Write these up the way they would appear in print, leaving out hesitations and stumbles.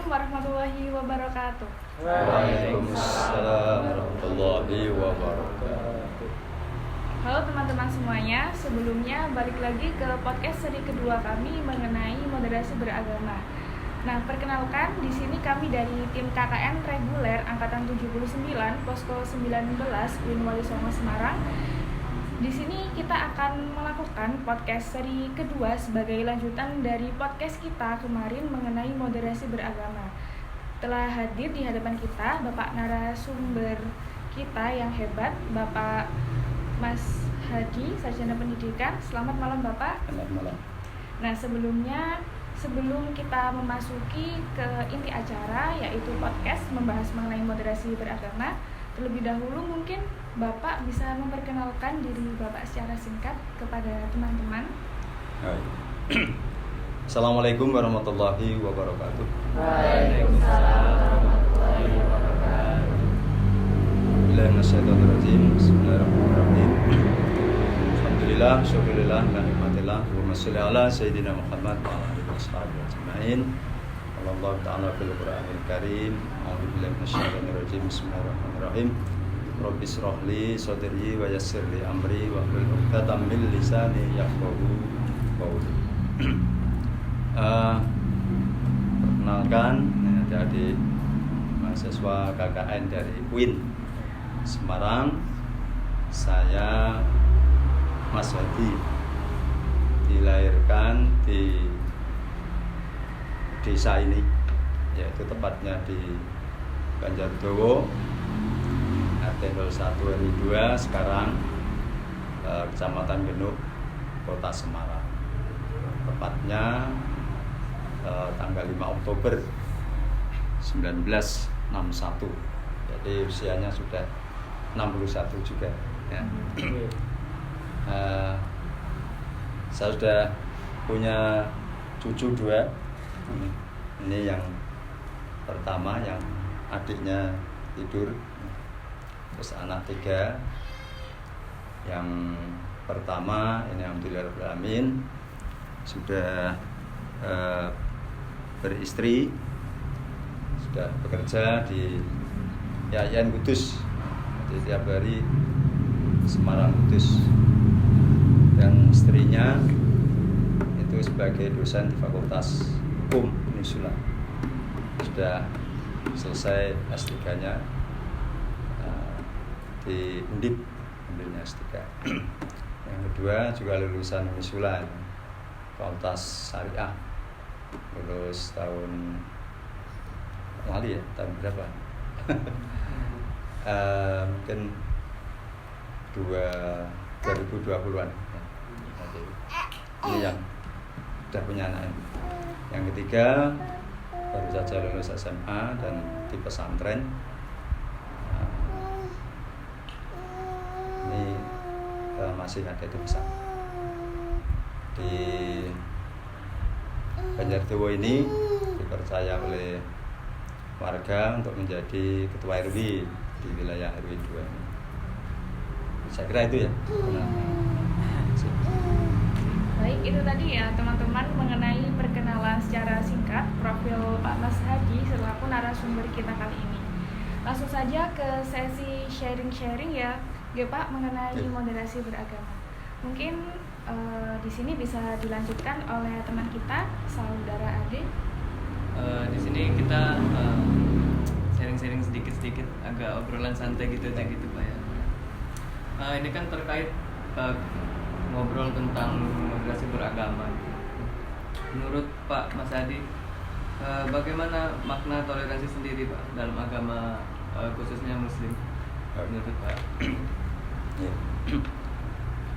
warahmatullahi wabarakatuh. Waalaikumsalam warahmatullahi wabarakatuh. Halo teman-teman semuanya, sebelumnya balik lagi ke podcast seri kedua kami mengenai moderasi beragama. Nah, perkenalkan di sini kami dari tim KKN reguler angkatan 79 Posko 19 UIN Wali Songo Semarang. Di sini kita akan melakukan podcast seri kedua sebagai lanjutan dari podcast kita kemarin mengenai moderasi beragama. Telah hadir di hadapan kita Bapak narasumber kita yang hebat, Bapak Mas Hadi, Sarjana Pendidikan. Selamat malam Bapak. Selamat malam. Nah, sebelum kita memasuki ke inti acara yaitu podcast membahas mengenai moderasi beragama, terlebih dahulu mungkin Bapak bisa memperkenalkan diri Bapak secara singkat kepada teman-teman. Assalamualaikum warahmatullahi wabarakatuh. Waalaikumsalam warahmatullahi wabarakatuh. Bismillahirrahmanirrahim. Alhamdulillah, syukurillah, dan nikmatillah. Allahumma sholli ala Sayyidina Muhammad wa ala alihi washabihi ajma'in. Allah ta'ala fil Qur'anil Karim. A'udzu billahi minasyaitonir rajim. Bismillahirrahmanirrahim. Rabbi shrah li sadri wa yassir li amri wa hlul 'uqdatam min lisani yafqahu qawli. Perkenalkan, adik-adik mahasiswa KKN dari UIN Semarang. Saya Mas Hadi, dilahirkan di desa ini, yaitu tepatnya di Banjardowo, RT 01 RW 2, sekarang Kecamatan Genuk, Kota Semarang. Tepatnya tanggal 5 Oktober 1961. Jadi usianya sudah 61 juga ya. Saya sudah punya cucu 2. Ini yang pertama, yang adiknya tidur. Terus anak 3. Yang pertama ini alhamdulillahirrahmanirrahim sudah beristri, sudah bekerja di Yayan Kudus. Jadi tiap hari Semarang Kudus. Dan istrinya itu sebagai dosen di Fakultas Hukum Unisula. Sudah selesai S3-nya di Undip, ambilnya S3. Yang kedua juga lulusan Unisula, Fakultas Syariah, lulus tahun lalu ya, tahun berapa? Mungkin 2020-an. Ini yang sudah punya anak. Yang ketiga baru saja lulus SMA dan di pesantren. Ini masih ada di pesantren. Di Banjardowo ini dipercaya oleh warga untuk menjadi ketua RW di wilayah RW 2 ini. Saya kira itu ya. Baik, itu tadi ya teman-teman mengenai perkenalan secara singkat profil Pak Mas Hadi selaku narasumber kita kali ini. Langsung saja ke sesi sharing-sharing ya Pak mengenai moderasi beragama. Mungkin di sini bisa dilanjutkan oleh teman kita, saudara Ade. Di sini kita sharing-sharing sedikit-sedikit, agak obrolan santai gitu aja gitu Pak ya. Ini kan terkait ngobrol tentang moderasi beragama. Menurut Pak Mas Hadi, bagaimana makna toleransi sendiri Pak dalam agama khususnya Muslim? Menurut Pak? Ya.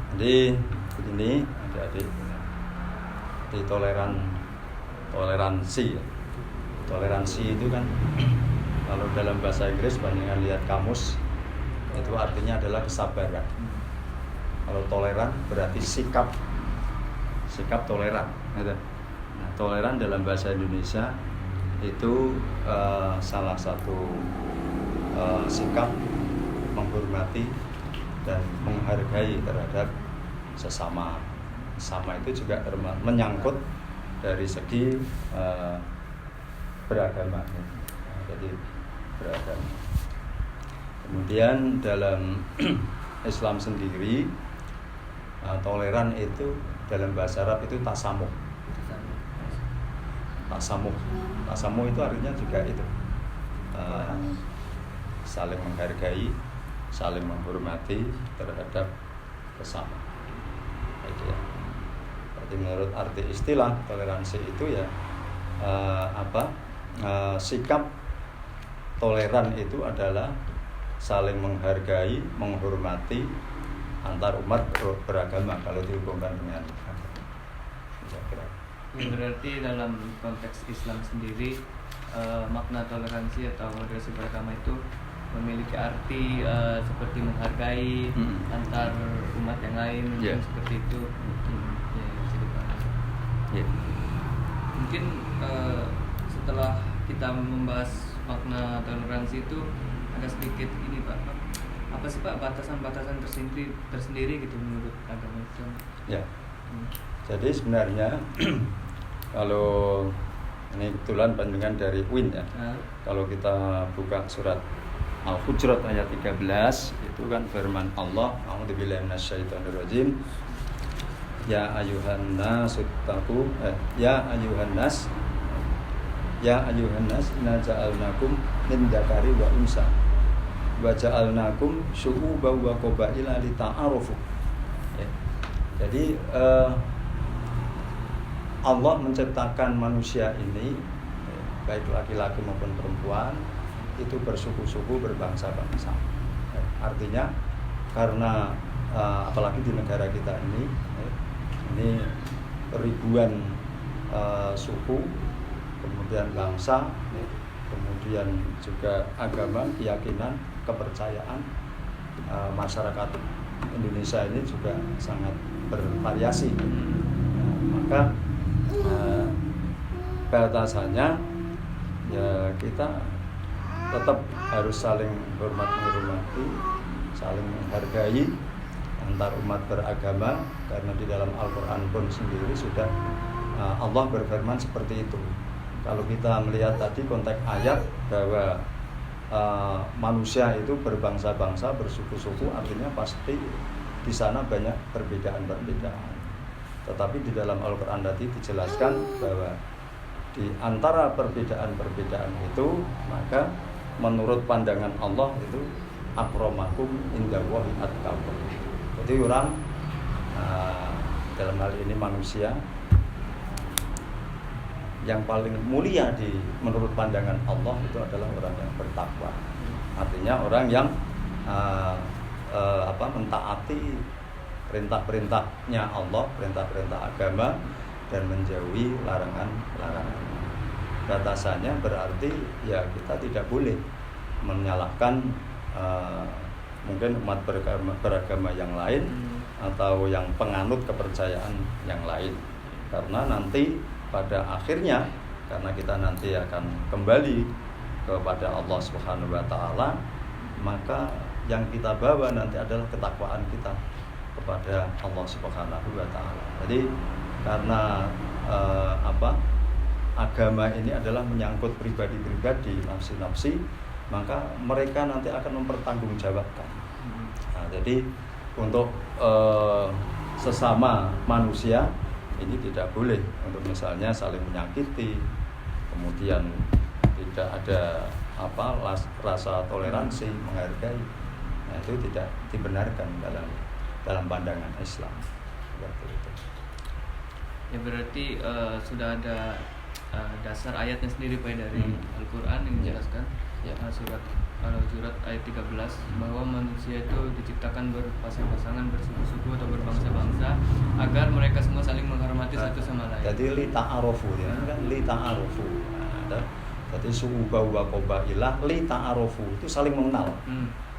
Jadi begini adik-adik, di toleransi ya. Toleransi itu kan kalau dalam bahasa Inggris banyak yang lihat kamus, itu artinya adalah kesabaran. Kalau toleran berarti sikap toleran. Nah, toleran dalam bahasa Indonesia itu salah satu sikap menghormati dan menghargai terhadap sesama. Sama itu juga menyangkut dari segi beragama. Jadi beragama. Kemudian dalam Islam sendiri toleran itu dalam bahasa Arab itu tasamuh. Tasamuh itu artinya juga itu saling menghargai, saling menghormati terhadap sesama. Itu ya. Berarti menurut arti istilah toleransi itu ya sikap toleran itu adalah saling menghargai, menghormati antar umat beragama kalau dihubungkan dengan agama. Berarti dalam konteks Islam sendiri makna toleransi atau moderasi beragama itu memiliki arti seperti menghargai antar umat yang lain, mungkin seperti itu. Ya, bisa dipahami. Mungkin setelah kita membahas makna toleransi itu ada sedikit ini Pak, apa sih Pak batasan-batasan tersendiri gitu menurut agama Islam? Ya. Jadi sebenarnya kalau ini kebetulan pandangan dari UIN ya. Kalau kita buka surat Al-Hujurat ayat 13 itu kan firman Allah, a'udzubillahi minasyaitonirrajim. Ya ayuhan nas inna ja'alnakum min dzakari wa unsa wa ja'alnakum syu'uban wa qabaila lita'arufu. Jadi Allah menciptakan manusia ini baik laki-laki maupun perempuan itu bersuku-suku, berbangsa-bangsa. Artinya karena apalagi di negara kita ini ribuan suku, kemudian bangsa, kemudian juga agama, keyakinan, kepercayaan. Masyarakat Indonesia ini juga sangat bervariasi. Maka batasannya ya kita tetap harus saling menghormati, saling menghargai antar umat beragama, karena di dalam Al-Quran pun sendiri sudah Allah berfirman seperti itu. Kalau kita melihat tadi konteks ayat bahwa manusia itu berbangsa-bangsa, bersuku-suku, artinya pasti di sana banyak perbedaan-perbedaan. Tetapi di dalam Al-Quran tadi dijelaskan bahwa di antara perbedaan-perbedaan itu, maka menurut pandangan Allah itu akramakum indallahi atqakum. Jadi orang dalam hal ini manusia yang paling mulia menurut pandangan Allah itu adalah orang yang bertakwa. Artinya orang yang mentaati perintah-perintahnya Allah, perintah-perintah agama, dan menjauhi larangan-larangan. Batasannya berarti ya kita tidak boleh menyalahkan mungkin umat beragama yang lain atau yang penganut kepercayaan yang lain, karena nanti pada akhirnya, karena kita nanti akan kembali kepada Allah Subhanahu wa Ta'ala, maka yang kita bawa nanti adalah ketakwaan kita kepada Allah Subhanahu wa Ta'ala. Jadi karena agama ini adalah menyangkut pribadi-pribadi, nafsi-nafsi, maka mereka nanti akan mempertanggungjawabkan. Nah, jadi untuk sesama manusia ini tidak boleh untuk misalnya saling menyakiti, kemudian tidak ada rasa toleransi, menghargai. Nah, itu tidak dibenarkan dalam pandangan Islam. Seperti itu. Ya berarti sudah ada dasar ayatnya sendiri Pak dari Al-Quran yang menjelaskan Al-Hujurat ayat 13 bahwa manusia itu diciptakan berpasang-pasangan, bersuku-suku atau berbangsa-bangsa agar mereka semua saling menghormati satu sama lain. Jadi li ta'arufu ya kan, li ta'arufu. Jadi su'uba wa qabailah li ta'arufu itu saling mengenal.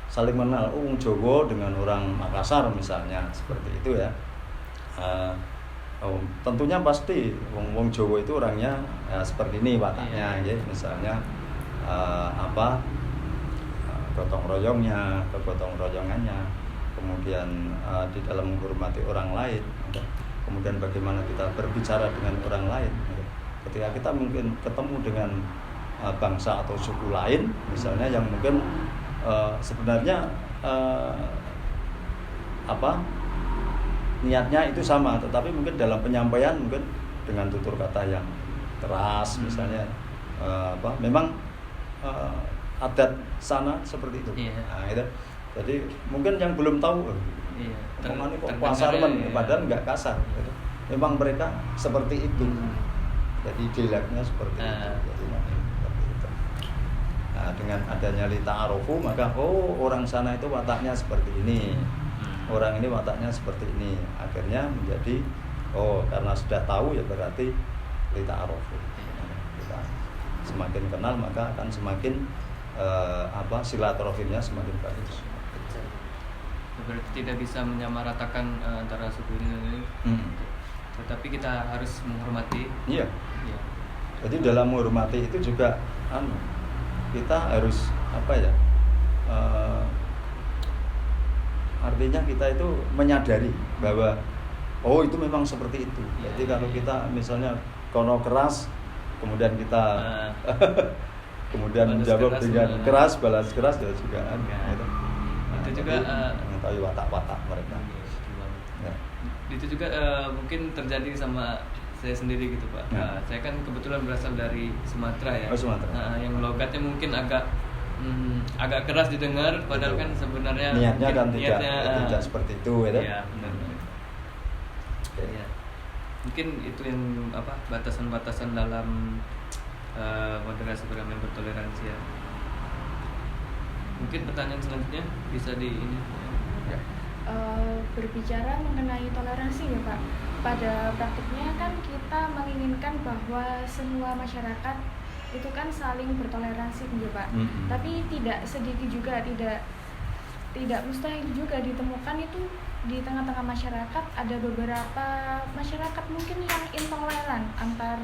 Saling mengenal wong Jawa dengan orang Makassar misalnya, seperti itu ya. Tentunya pasti wong Jawa itu orangnya seperti ini wataknya, ya. Misalnya gotong royongnya, kegotong royongannya, kemudian di dalam menghormati orang lain, kemudian bagaimana kita berbicara dengan orang lain. Ketika kita mungkin ketemu dengan bangsa atau suku lain misalnya yang mungkin sebenarnya niatnya itu sama, tetapi mungkin dalam penyampaian mungkin dengan tutur kata yang keras misalnya, memang adat sana seperti itu. Nah, itu. Jadi mungkin yang belum tahu, omongannya kok kasarmen, padahal nggak kasar. Gitu. Memang mereka seperti itu. Jadi dialeknya seperti itu. Jadi, seperti itu. Nah, dengan adanya lita'arufu maka orang sana itu wataknya seperti ini. Orang ini wataknya seperti ini. Akhirnya menjadi karena sudah tahu ya berarti lita'arufu. Kita semakin kenal maka akan semakin silaturahimnya semakin bagus. Berarti tidak bisa menyamaratakan antara suku ini dan ini. Tetapi kita harus menghormati. Iya. Jadi dalam menghormati itu juga kita harus artinya kita itu menyadari bahwa itu memang seperti itu. Jadi kalau kita misalnya kono keras, kemudian kita kemudian menjawab dengan keras, balas keras ya juga itu juga mengetahui watak-watak mereka. Ya. Itu juga mungkin terjadi sama saya sendiri gitu Pak. Saya kan kebetulan berasal dari Sumatera ya. Sumatera. Yang logatnya mungkin agak keras didengar, padahal kan sebenarnya niatnya kan tidak seperti itu, ya. Iya, benar. Ya. Mungkin itu yang batasan-batasan dalam moderasi beragama yang bertoleransi ya. Mungkin pertanyaan selanjutnya bisa di ini. Ya. Berbicara mengenai toleransi ya Pak, pada praktiknya kan kita menginginkan bahwa semua masyarakat itu kan saling bertoleransi ya Pak. Tapi tidak sedikit juga, tidak mustahil juga ditemukan itu di tengah-tengah masyarakat ada beberapa masyarakat mungkin yang intoleran antar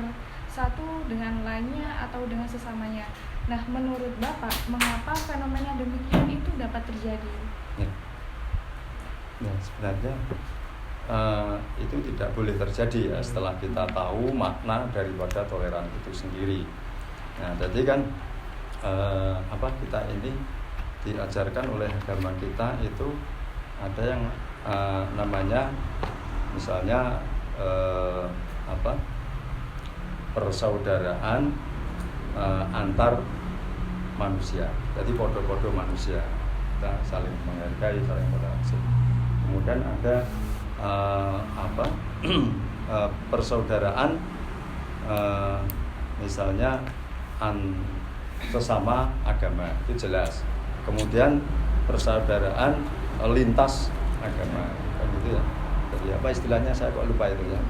satu dengan lainnya atau dengan sesamanya. Nah, menurut Bapak, mengapa fenomena demikian itu dapat terjadi? Ya, sebenarnya itu tidak boleh terjadi ya setelah kita tahu makna daripada toleran itu sendiri. Nah, jadi kan kita ini diajarkan oleh agama kita itu ada yang namanya misalnya persaudaraan antar manusia. Jadi podo-podo manusia, kita saling menghargai, saling toleransi. Kemudian ada persaudaraan misalnya sesama agama, itu jelas. Kemudian persaudaraan lintas agama, kan gitu ya. Jadi apa istilahnya saya kok lupa itu ya.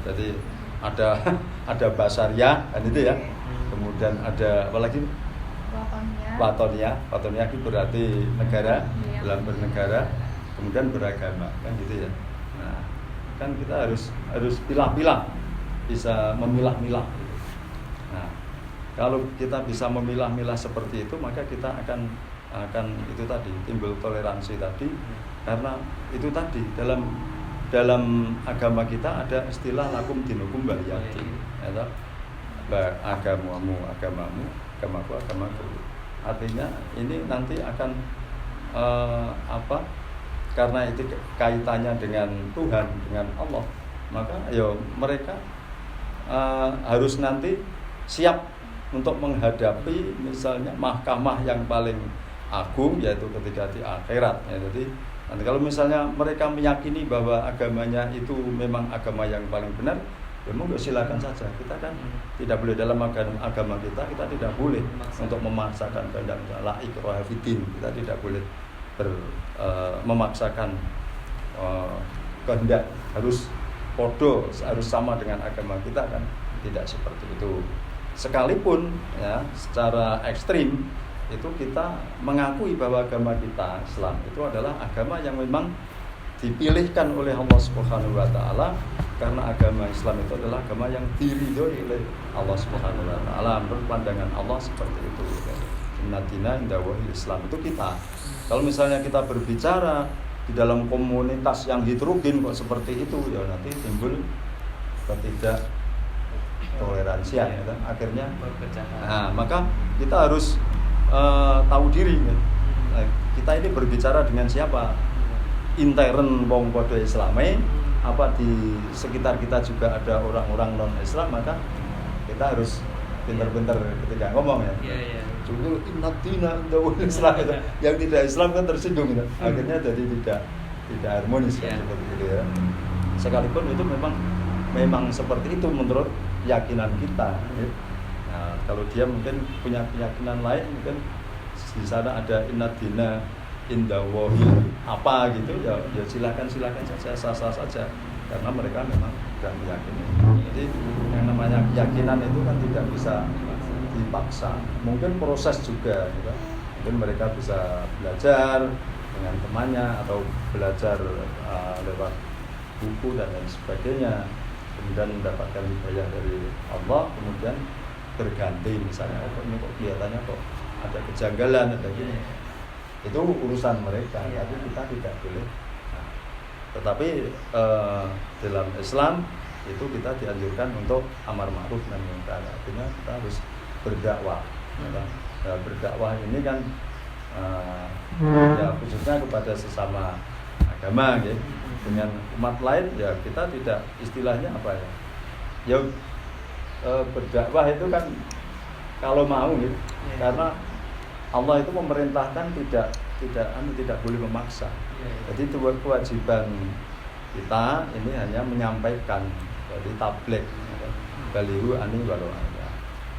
Jadi ada basaria kan itu ya. Kemudian ada apa lagi? Watonia itu berarti negara, dalam bernegara, kemudian beragama, kan gitu ya. Nah, kan kita harus pilah-pilah, bisa memilah-milah. Gitu. Nah, kalau kita bisa memilah-milah seperti itu, maka kita akan itu tadi timbul toleransi tadi, karena itu tadi dalam agama kita ada istilah lakum dinukum waliyadin, ya, agamamu, agamaku. Artinya ini nanti akan karena itu kaitannya dengan Tuhan, dengan Allah, maka mereka harus nanti siap untuk menghadapi misalnya mahkamah yang paling agung, yaitu ketika di akhirat ya. Jadi nanti kalau misalnya mereka meyakini bahwa agamanya itu memang agama yang paling benar, ya monggo silakan saja. Kita kan tidak boleh dalam agama kita tidak boleh untuk memaksakan kehendak la ikraha fiddin. Kita tidak boleh memaksakan kehendak harus podo, harus sama dengan agama kita, kan tidak seperti itu. Sekalipun ya secara ekstrim itu kita mengakui bahwa agama kita Islam itu adalah agama yang memang dipilihkan oleh Allah Subhanahu wa taala, karena agama Islam itu adalah agama yang diridhoi oleh Allah Subhanahu wa taala. Menurut pandangan Allah seperti itu. Innatina indawahil Islam itu kita. Kalau misalnya kita berbicara di dalam komunitas yang heterogen kok seperti itu, ya nanti timbul ketidak toleransi intoleransian gitu. Akhirnya perpecahan. maka kita harus tahu diri gitu. Nah, kita ini berbicara dengan siapa? Intern wong padha Islame, apa di sekitar kita juga ada orang-orang non Islam, maka kita harus pintar-pintar ketika ngomong ya. Iya. Cuma innatina dawul Islam itu. Yang tidak Islam kan tersinggung gitu. Akhirnya jadi tidak harmonis kan, seperti itu ya. Sekalipun itu memang seperti itu menurut keyakinan kita. Ya. Nah, kalau dia mungkin punya keyakinan lain, mungkin di sana ada innadina indawahi apa gitu ya silakan saja, sah saja, karena mereka memang sudah meyakini. Jadi yang namanya keyakinan itu kan tidak bisa dipaksa. Mungkin proses juga gitu. Mungkin mereka bisa belajar dengan temannya atau belajar lewat buku dan lain sebagainya, kemudian mendapatkan hidayah dari Allah, kemudian berganti misalnya, ini kok kelihatannya kok ada kejanggalan, ada gini, itu urusan mereka, tapi kita tidak boleh. Nah, tetapi dalam Islam itu kita dianjurkan untuk amar ma'ruf nahi munkar, artinya kita harus berdakwah. Nah, berdakwah ini kan ya khususnya kepada sesama agama, gitu. Dengan umat lain ya kita tidak, istilahnya apa ya, berdakwah itu kan kalau mau gitu, karena Allah itu memerintahkan tidak boleh memaksa. Jadi itu kewajiban kita ini hanya menyampaikan, jadi tabligh, balighu ani walau aya.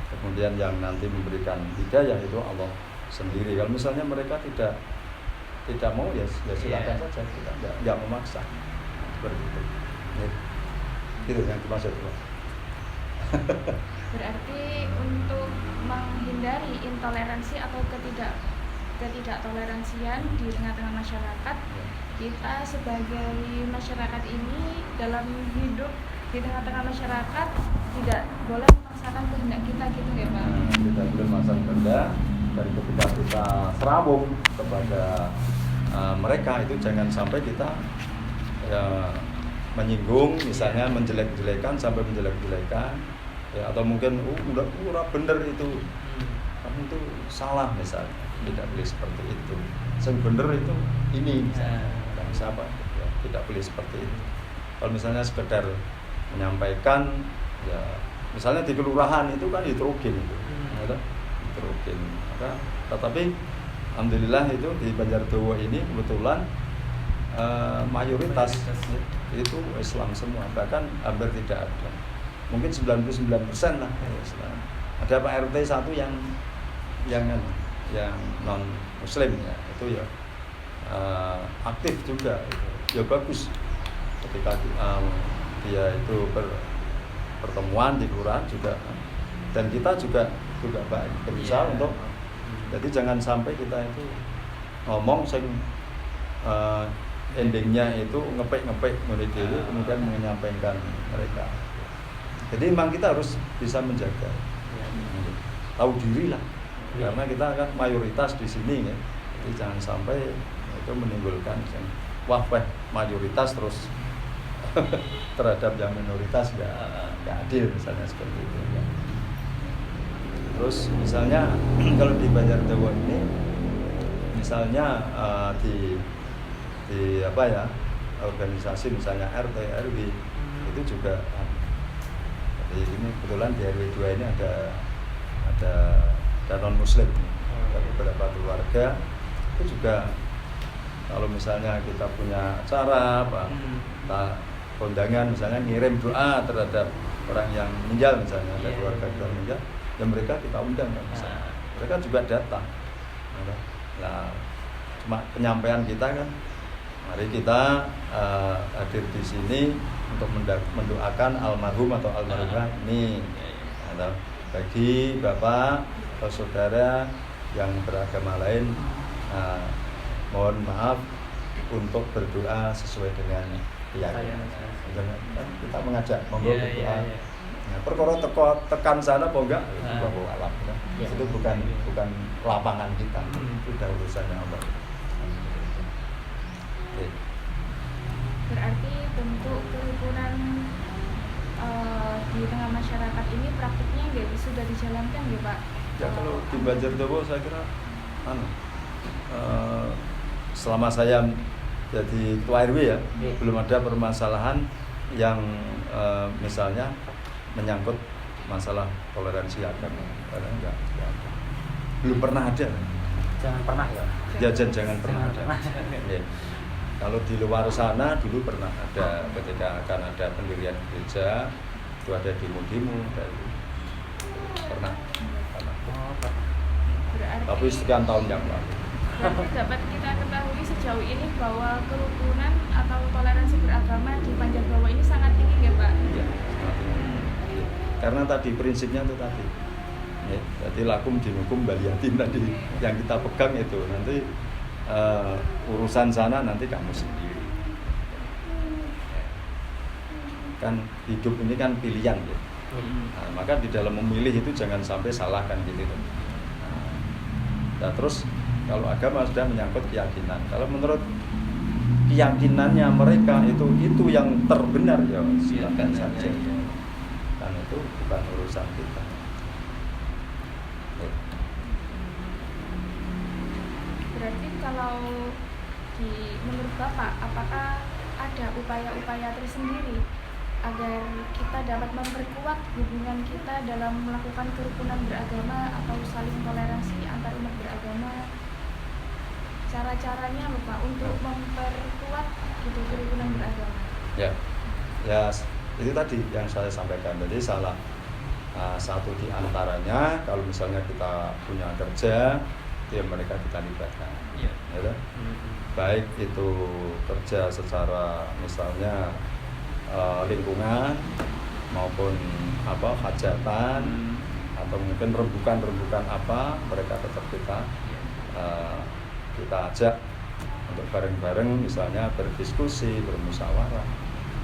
Kemudian yang nanti memberikan hidayah itu Allah sendiri. Kalau misalnya mereka tidak mau ya silakan saja, kita tidak memaksa, seperti itu. Itu yang dimaksud. Berarti untuk menghindari intoleransi atau ketidaktoleransian di tengah-tengah masyarakat, kita sebagai masyarakat ini dalam hidup di tengah-tengah masyarakat tidak boleh memaksakan kehendak kita gitu ya Pak. Tidak boleh memaksakan kehendak, dan ketika kita serabung kepada mereka itu jangan sampai kita menyinggung, misalnya menjelek-jelekan sampai menjelek-jelekan, ya, atau mungkin udah bener itu, kamu itu salah misalnya, tidak boleh seperti itu. Yang bener itu ini misalnya, dan siapa? Ya, tidak boleh seperti itu. Kalau misalnya sekedar menyampaikan, ya misalnya di kelurahan itu kan heterogen itu, heterogen. Tetapi alhamdulillah itu di Banjardowo ini kebetulan mayoritas itu Islam semua, bahkan hampir tidak ada, mungkin 99% lah Islam. Ada Pak RT 1 yang non Muslim ya, itu ya aktif juga, ya bagus ketika dia itu pertemuan di kelurahan juga, dan kita juga berusaha untuk, jadi jangan sampai kita itu ngomong endingnya itu ngepek dulu kemudian menyampaikan mereka. Jadi memang kita harus bisa menjaga, tahu diri lah, karena kita kan mayoritas di sini ya. Jadi jangan sampai itu menimbulkan mayoritas terus terhadap yang minoritas nggak adil misalnya, seperti itu ya. Terus misalnya kalau di Banjardowo ini misalnya di apa ya, organisasi misalnya RT RW itu juga, jadi ini kebetulan di RW 2 ini ada non muslim, ada beberapa keluarga itu juga. Kalau misalnya kita punya acara kondangan, misalnya ngirim doa terhadap orang yang meninggal, misalnya ada keluarga yang meninggal, ya mereka kita undang kan, mereka juga datang. Nah, cuma penyampaian kita kan, mari kita hadir di sini untuk mendoakan almarhum atau almarhumah ini, atau bagi bapak atau saudara yang beragama lain, mohon maaf untuk berdoa sesuai dengan keyakinan. Kita mengajak monggo berdoa. Nah, perkara tekan sana apa enggak? Itu alam. Itu bukan lapangan kita. Itu udah urusannya Allah. Berarti bentuk kerukunan di tengah masyarakat ini praktiknya sudah dijalankan ya Pak? Ya kalau di Banjardowo saya kira selama saya jadi ketua RW ya, belum ada permasalahan yang misalnya menyangkut masalah toleransi agama. Karena enggak ada. Belum pernah ada. Jangan pernah ya. Ya jangan pernah ada. Ya. Kalau di luar sana dulu pernah ada ketika akan ada pendirian gereja, itu ada demo-demo dari pernah. Berarti, Tapi sekian tahun yang lalu. berarti dapat kita ketahui sejauh ini bahwa kerukunan atau toleransi beragama di Banjardowo ini sangat tinggi ya Pak? Ya, sangat tinggi. Karena tadi prinsipnya itu tadi. Ya, jadi lakum dinukum baliyatin tadi yang kita pegang itu nanti urusan sana nanti kamu sendiri. Kan hidup ini kan pilihan ya. Nah, maka di dalam memilih itu jangan sampai salah kan gitu. Nah, terus kalau agama sudah menyangkut keyakinan. Kalau menurut keyakinannya mereka itu yang terbenar ya silakan saja. Kan itu bukan urusan kita. Berarti kalau menurut Bapak, apakah ada upaya-upaya tersendiri agar kita dapat memperkuat hubungan kita dalam melakukan kerukunan beragama atau saling toleransi antar umat beragama? Cara-caranya Bapak untuk memperkuat gitu kerukunan beragama? Ya, itu tadi yang saya sampaikan. Jadi salah satu di antaranya kalau misalnya kita punya kerja, ya mereka kita libatkan. Iya. Ya, baik itu kerja secara misalnya lingkungan maupun hajatan atau mungkin rembukan apa mereka tetap kita ajak untuk bareng-bareng misalnya berdiskusi, bermusyawarah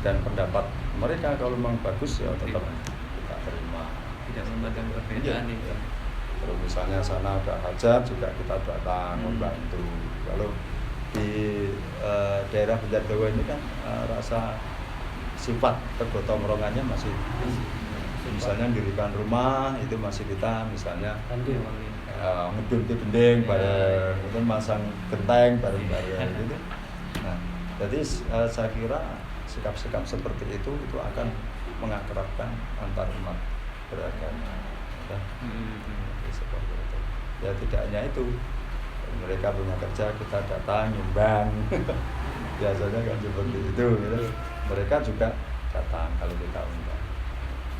dan pendapat mereka kalau memang bagus ya tetap kita terima. Tidak memandang perbedaan itu. Kalau misalnya sana ada hajat juga kita datang membantu. Kalau di daerah Banjardowo ini kan rasa sifat kegotong royongannya masih misalnya mendirikan rumah itu masih kita misalnya ngedun di dinding bareng, kemudian masang genteng bareng-bareng gitu. Nah, jadi saya kira sikap-sikap seperti itu akan mengakrabkan antar umat beragama. Ya. Seperti itu. Ya tidak hanya itu, mereka punya kerja kita datang nyumbang. Biasanya kan seperti itu. Gitu. Mereka juga datang kalau kita undang.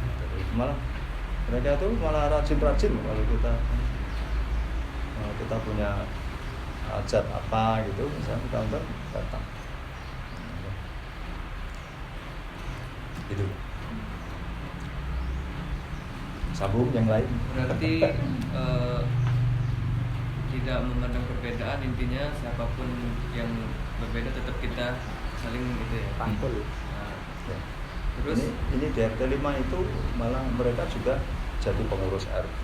Jadi malah mereka itu malah rajin-rajin kalau kita punya hajat apa gitu, misalnya kita undang datang. Itu. Sambung yang lain. Berarti tidak memandang perbedaan, intinya siapapun yang berbeda tetap kita saling gitu ya. Rangkul. Nah, Ya. terus Ini di RT 5 itu malah mereka juga jadi pengurus RT.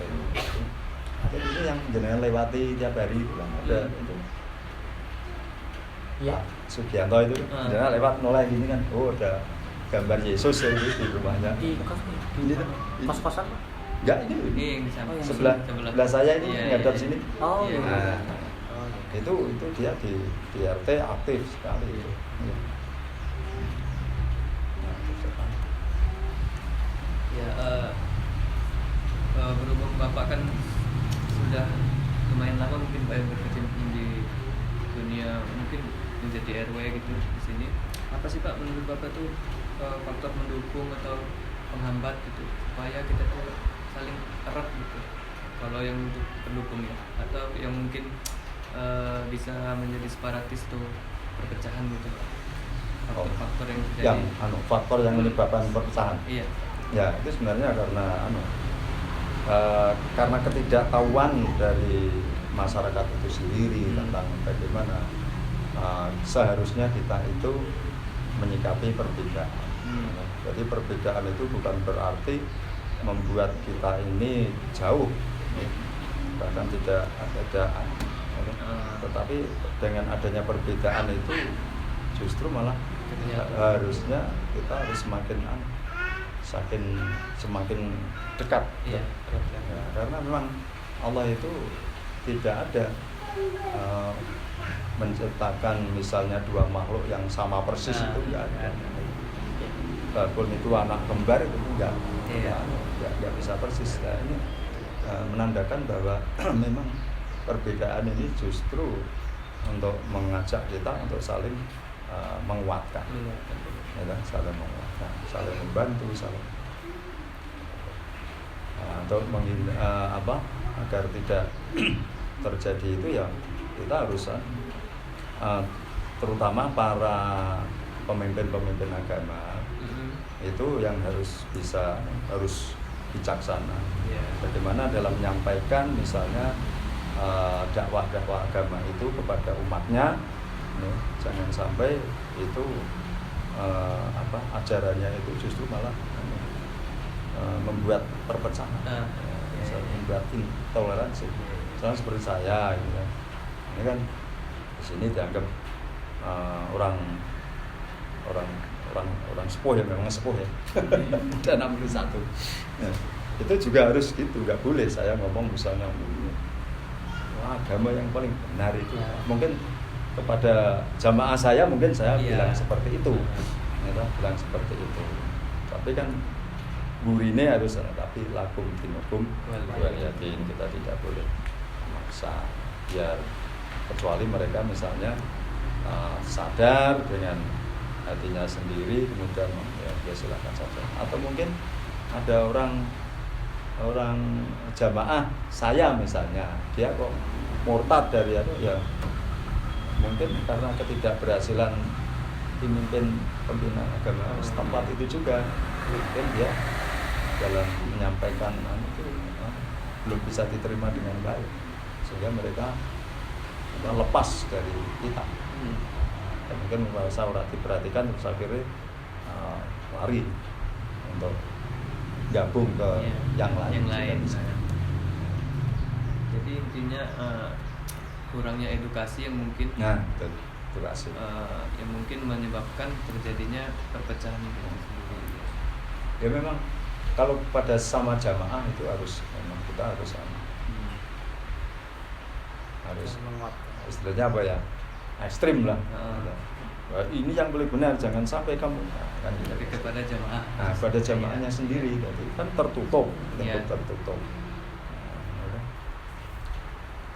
Jadi ini yang jenengan lewati tiap hari bilang ada itu. Iya. Pak Sugianto itu jenengan lewat noleh gini kan. Oh, ada gambar Yesus ya itu di rumahnya. Di kos-kosan Pak? Enggak ini loh. ini yang di samping Sebelah saya ini Iya, menghadap iya. sini. Oh Iya. iya. Nah, itu dia di RT aktif sekali itu. Ya. Ya, berhubung Bapak kan sudah lumayan lama mungkin Pak yang berkecimpung di dunia mungkin menjadi RW gitu di sini. Apa sih Pak menurut Bapak tuh faktor mendukung atau penghambat gitu supaya kita tuh saling erat gitu? Kalau yang untuk pendukung ya, atau yang mungkin bisa menjadi separatis tuh perpecahan gitu Pak. Faktor-faktor yang terjadi. Faktor yang menyebabkan perpecahan. Iya. Ya, itu sebenarnya karena ketidaktahuan dari masyarakat itu sendiri tentang bagaimana seharusnya kita itu menyikapi perbedaan. Jadi perbedaan itu bukan berarti membuat kita ini jauh, bahkan tidak ada, tetapi dengan adanya perbedaan itu justru malah harusnya kita harus semakin semakin dekat. Iya. Ya, karena memang Allah itu tidak ada menciptakan misalnya dua makhluk yang sama persis, itu enggak ada. Walaupun itu anak kembar itu enggak bisa persis. Nah, ini menandakan bahwa memang perbedaan ini justru untuk mengajak kita untuk saling menguatkan, ya, saling menguatkan, saling membantu, untuk agar tidak terjadi itu ya kita harus terutama para pemimpin agama itu yang harus bijaksana. Bagaimana dalam menyampaikan misalnya dakwah agama itu kepada umatnya, jangan sampai itu ajarannya itu justru malah membuat perpecahan, membuat intoleransi. Misalnya seperti saya, gitu. Ini kan di sini dianggap orang sepuh ya, memang sepuh ya. Dan 61. Ya, itu juga harus gitu, nggak boleh saya ngomong misalnya agama yang paling benar itu. Mungkin kepada jamaah saya mungkin saya bilang seperti itu, bilang seperti itu. Tapi kan gurine harus tapi lakum dinukum waliyadin, kita tidak boleh memaksa, biar kecuali mereka misalnya sadar dengan hatinya sendiri, kemudian ya silakan saja. Atau mungkin ada orang jamaah saya misalnya, dia kok murtad dari ya mungkin karena ketidakberhasilan pemimpin pembina agama setempat itu juga, mungkin dia dalam menyampaikan itu belum bisa diterima dengan baik, sehingga mereka lepas dari kita. Dan mungkin merasa orang diperhatikan, terus akhirnya lari untuk gabung ke yang lain. Jadi intinya kurangnya edukasi yang mungkin edukasi yang mungkin menyebabkan terjadinya perpecahan itu sendiri. Ya memang kalau pada sama jamaah itu memang kita harus istilahnya apa ya, ekstrim lah. Ini yang paling benar, jangan sampai kamu kan gitu. Tapi kepada jamaah. Nah, pada jamaahnya sendiri, jadi kan tertutup.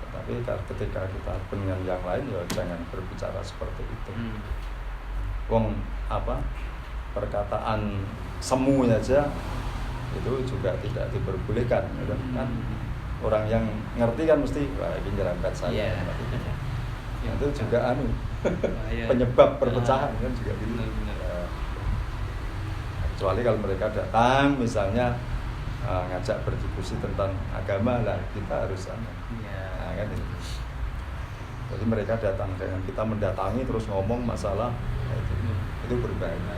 Tapi ketika kita dengan yang lain ya jangan berbicara seperti itu. Perkataan semu aja itu juga tidak diperbolehkan, kan orang yang ngerti kan mesti wah ini nyerempet saya. Itu juga penyebab perpecahan kan juga gitu. Kecuali kalau mereka datang misalnya ngajak berdiskusi tentang agama lah, kita harus kan itu. Jadi mereka datang, dengan kita mendatangi terus ngomong masalah itu berbahaya.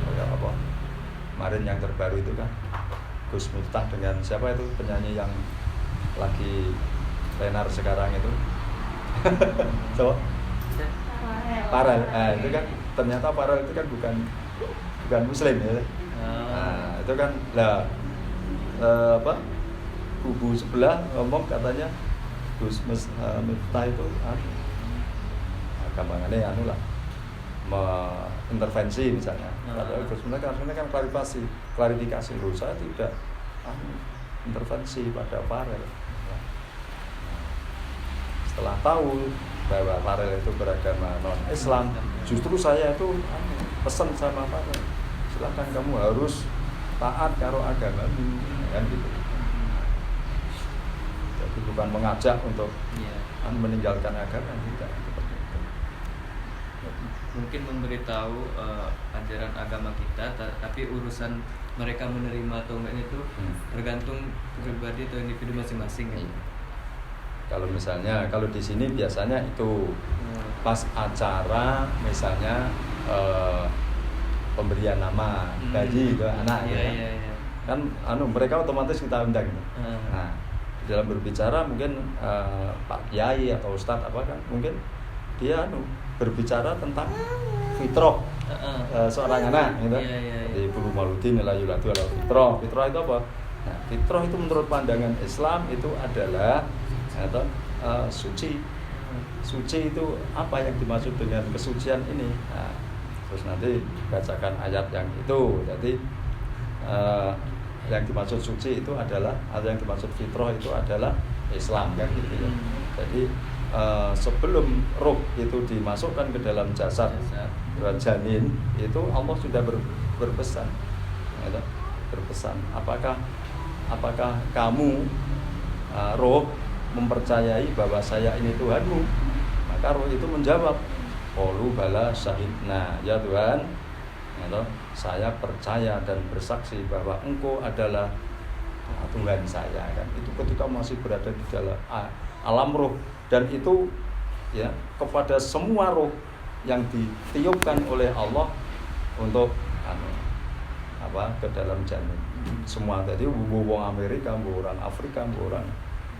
Kayak apa? Kemarin yang terbaru itu kan Gus Miftah dengan siapa itu penyanyi yang lagi tenar sekarang itu. So, Farel. Itu kan ternyata Farel itu kan bukan muslim ya. Nah, itu kan kubu sebelah ngomong katanya Gus Miftah itu gampangannya intervensi misalnya. Padahal Gus Miftah kan klarifikasi loh, saya tidak intervensi pada Farel. Setelah tahu bahwa Farel itu beragama non-Islam, justru saya itu pesan sama Farel, silakan kamu harus taat karo agamamu, kan gitu. Jadi bukan mengajak untuk meninggalkan agama, tidak seperti itu. Mungkin memberitahu ajaran agama kita, tapi urusan mereka menerima atau enggak itu tergantung pribadi atau individu masing-masing. Kalau misalnya di sini biasanya itu pas acara misalnya pemberian nama gaji ke anak kan mereka otomatis kita undang. Nah, dalam berbicara mungkin Pak Kiai atau Ustadz apa kan mungkin dia berbicara tentang fitrah seorang anak gitu. Jadi mauludin la yuladu ala fitrah. Fitrah itu apa? Nah, fitrah itu menurut pandangan Islam itu adalah atau suci. Suci itu apa yang dimaksud dengan kesucian ini? Nah, terus nanti bacakan ayat yang itu. Jadi yang dimaksud suci itu adalah, atau yang dimaksud fitrah itu adalah Islam kan gitu ya. Jadi sebelum ruh itu dimasukkan ke dalam jasad janin itu Allah sudah berpesan, ya, berpesan. Apakah kamu roh mempercayai bahwa saya ini Tuhanmu? Maka roh itu menjawab, qalu bala syahidna, ya Tuhan, ya, saya percaya dan bersaksi bahwa Engkau adalah Tuhan saya kan. Itu ketika masih berada di dalam alam roh, dan itu ya kepada semua roh yang ditiupkan oleh Allah untuk ke dalam janin. Semua tadi orang Amerika, orang Afrika, orang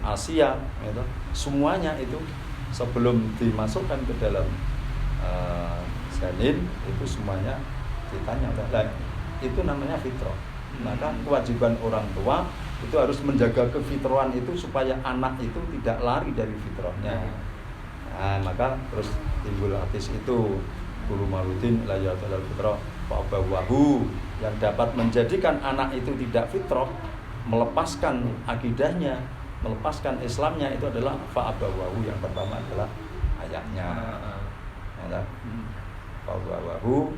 Asia, gitu. Semuanya itu sebelum dimasukkan ke dalam janin itu semuanya ditanya, nah, itu namanya fitrah. Maka kewajiban orang tua itu harus menjaga kefitrahan itu supaya anak itu tidak lari dari fitrahnya. Nah, maka terus timbul hadis itu, Guru Mauludin la ya'tal fitrah fa abawahu, yang dapat menjadikan anak itu tidak fitrah, melepaskan akidahnya, melepaskan Islamnya, itu adalah fa abawahu. Yang pertama adalah ayatnya. Ya, fa abawahu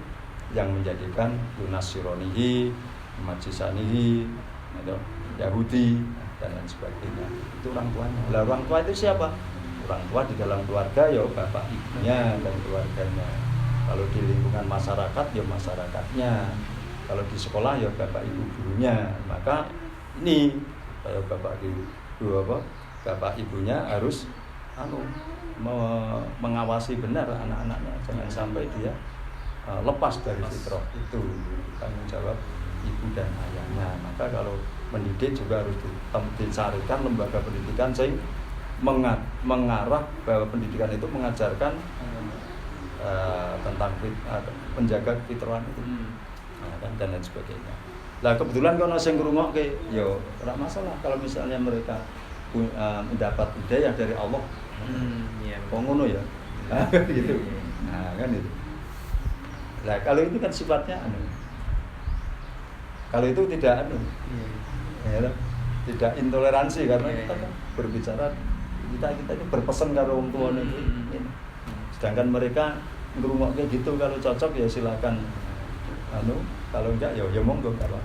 yang menjadikan yunasironihi, majisanihi, Yahudi dan lain sebagainya. Itu orang tuanya. Lah orang tua itu siapa? Orang tua di dalam keluarga ya bapak ibunya dan keluarganya. Kalau di lingkungan masyarakat ya masyarakatnya. Kalau di sekolah ya bapak ibu gurunya. Maka ini kayak bapak ibunya harus mengawasi benar anak-anaknya, jangan sampai dia lepas dari fitrah itu. Tanggung jawab ibu dan ayahnya. Maka kalau mendidik juga harus dicarikan lembaga pendidikan yang mengarah bahwa pendidikan itu mengajarkan tentang menjaga fitrah itu, dan lain sebagainya. Lah kebetulan kalau sing ngrungokke yo ora masalah kalau misalnya mereka mendapat hidayah dari Allah. Iya. Kok ngono ya? Gitu. Nah, kan itu. Lah kalau itu kan sifatnya kalau itu tidak ya, tidak intoleransi, karena kita kan berbicara, kita itu berpesan karo wong tuane iki. Sedangkan mereka ngrungokke gitu, kalau cocok ya silakan kalau enggak ya monggo kalau.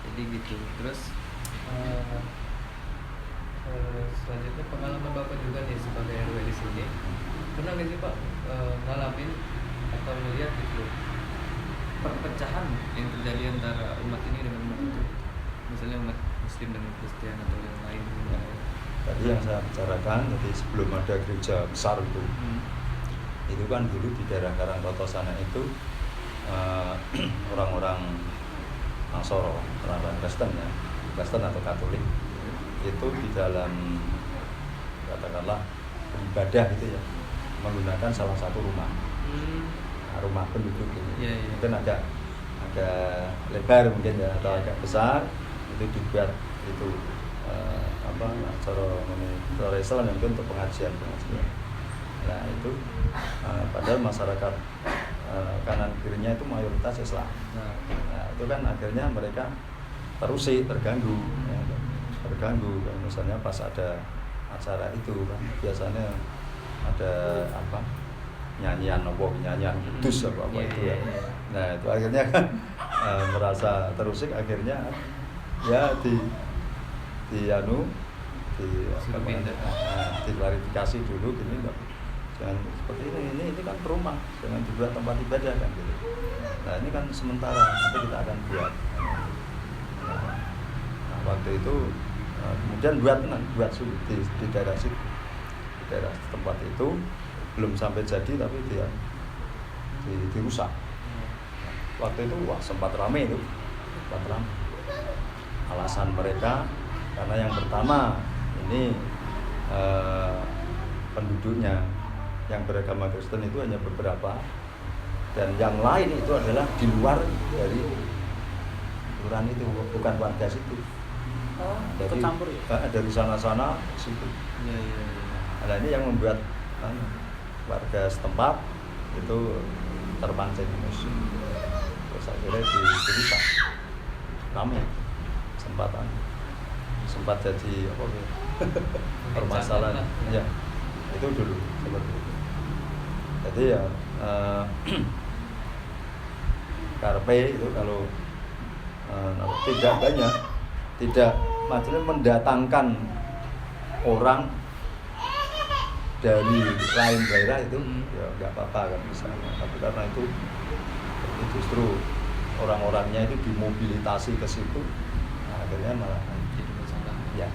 Jadi gitu. Terus selanjutnya pengalaman Bapak juga nih sebagai RW di sini. Pernah nggak sih Pak ngalamin atau melihat gitu perpecahan yang terjadi antara umat ini dengan umat itu, misalnya umat Muslim dengan Kristen atau yang lain? Tadi yang saya bicarakan, jadi sebelum ada gereja besar itu kan dulu di daerah Karangkoto sana itu orang-orang Nasoro, orang-orang Kristen ya, Kristen atau Katolik itu di dalam katakanlah beribadah gitu ya, menggunakan salah satu rumah penduduk ini. Mungkin agak lebar mungkin ya, atau agak besar, itu dibuat itu cara Islam yang untuk pengajian. Nah itu padahal masyarakat kanan kirinya itu mayoritas Islam. Nah itu kan akhirnya mereka terganggu. Kan misalnya pas ada acara itu kan biasanya ada nyanyian kudus apa itu ya. Nah itu akhirnya kan merasa terusik, akhirnya ya diklarifikasi dulu gini, jangan seperti ini kan rumah, jangan dibuat tempat ibadah kan gitu. Nah ini kan sementara, nanti kita akan buat. Nah, waktu itu kemudian buat di daerah situ, di daerah tempat itu belum sampai jadi tapi dia dirusak. Waktu itu sempat ramai itu, alasan mereka karena yang pertama ini penduduknya yang beragama Kristen itu hanya beberapa dan yang lain itu adalah di luar dari kelurahan itu, bukan warga situ. Ikut campur ya? Dari sana-sana situ. Iya, iya, iya. Nah ini yang membuat warga setempat itu terpancing emosi. Terus akhirnya dicerita ramai sempat jadi apa ya permasalahan ya itu dulu seperti itu. Jadi ya karpe itu kalau tidak maksudnya mendatangkan orang dari lain daerah itu ya nggak apa-apa kan misalnya, tapi karena itu justru orang-orangnya itu dimobilitasi ke situ, nah, akhirnya malah Jadi masalah. ya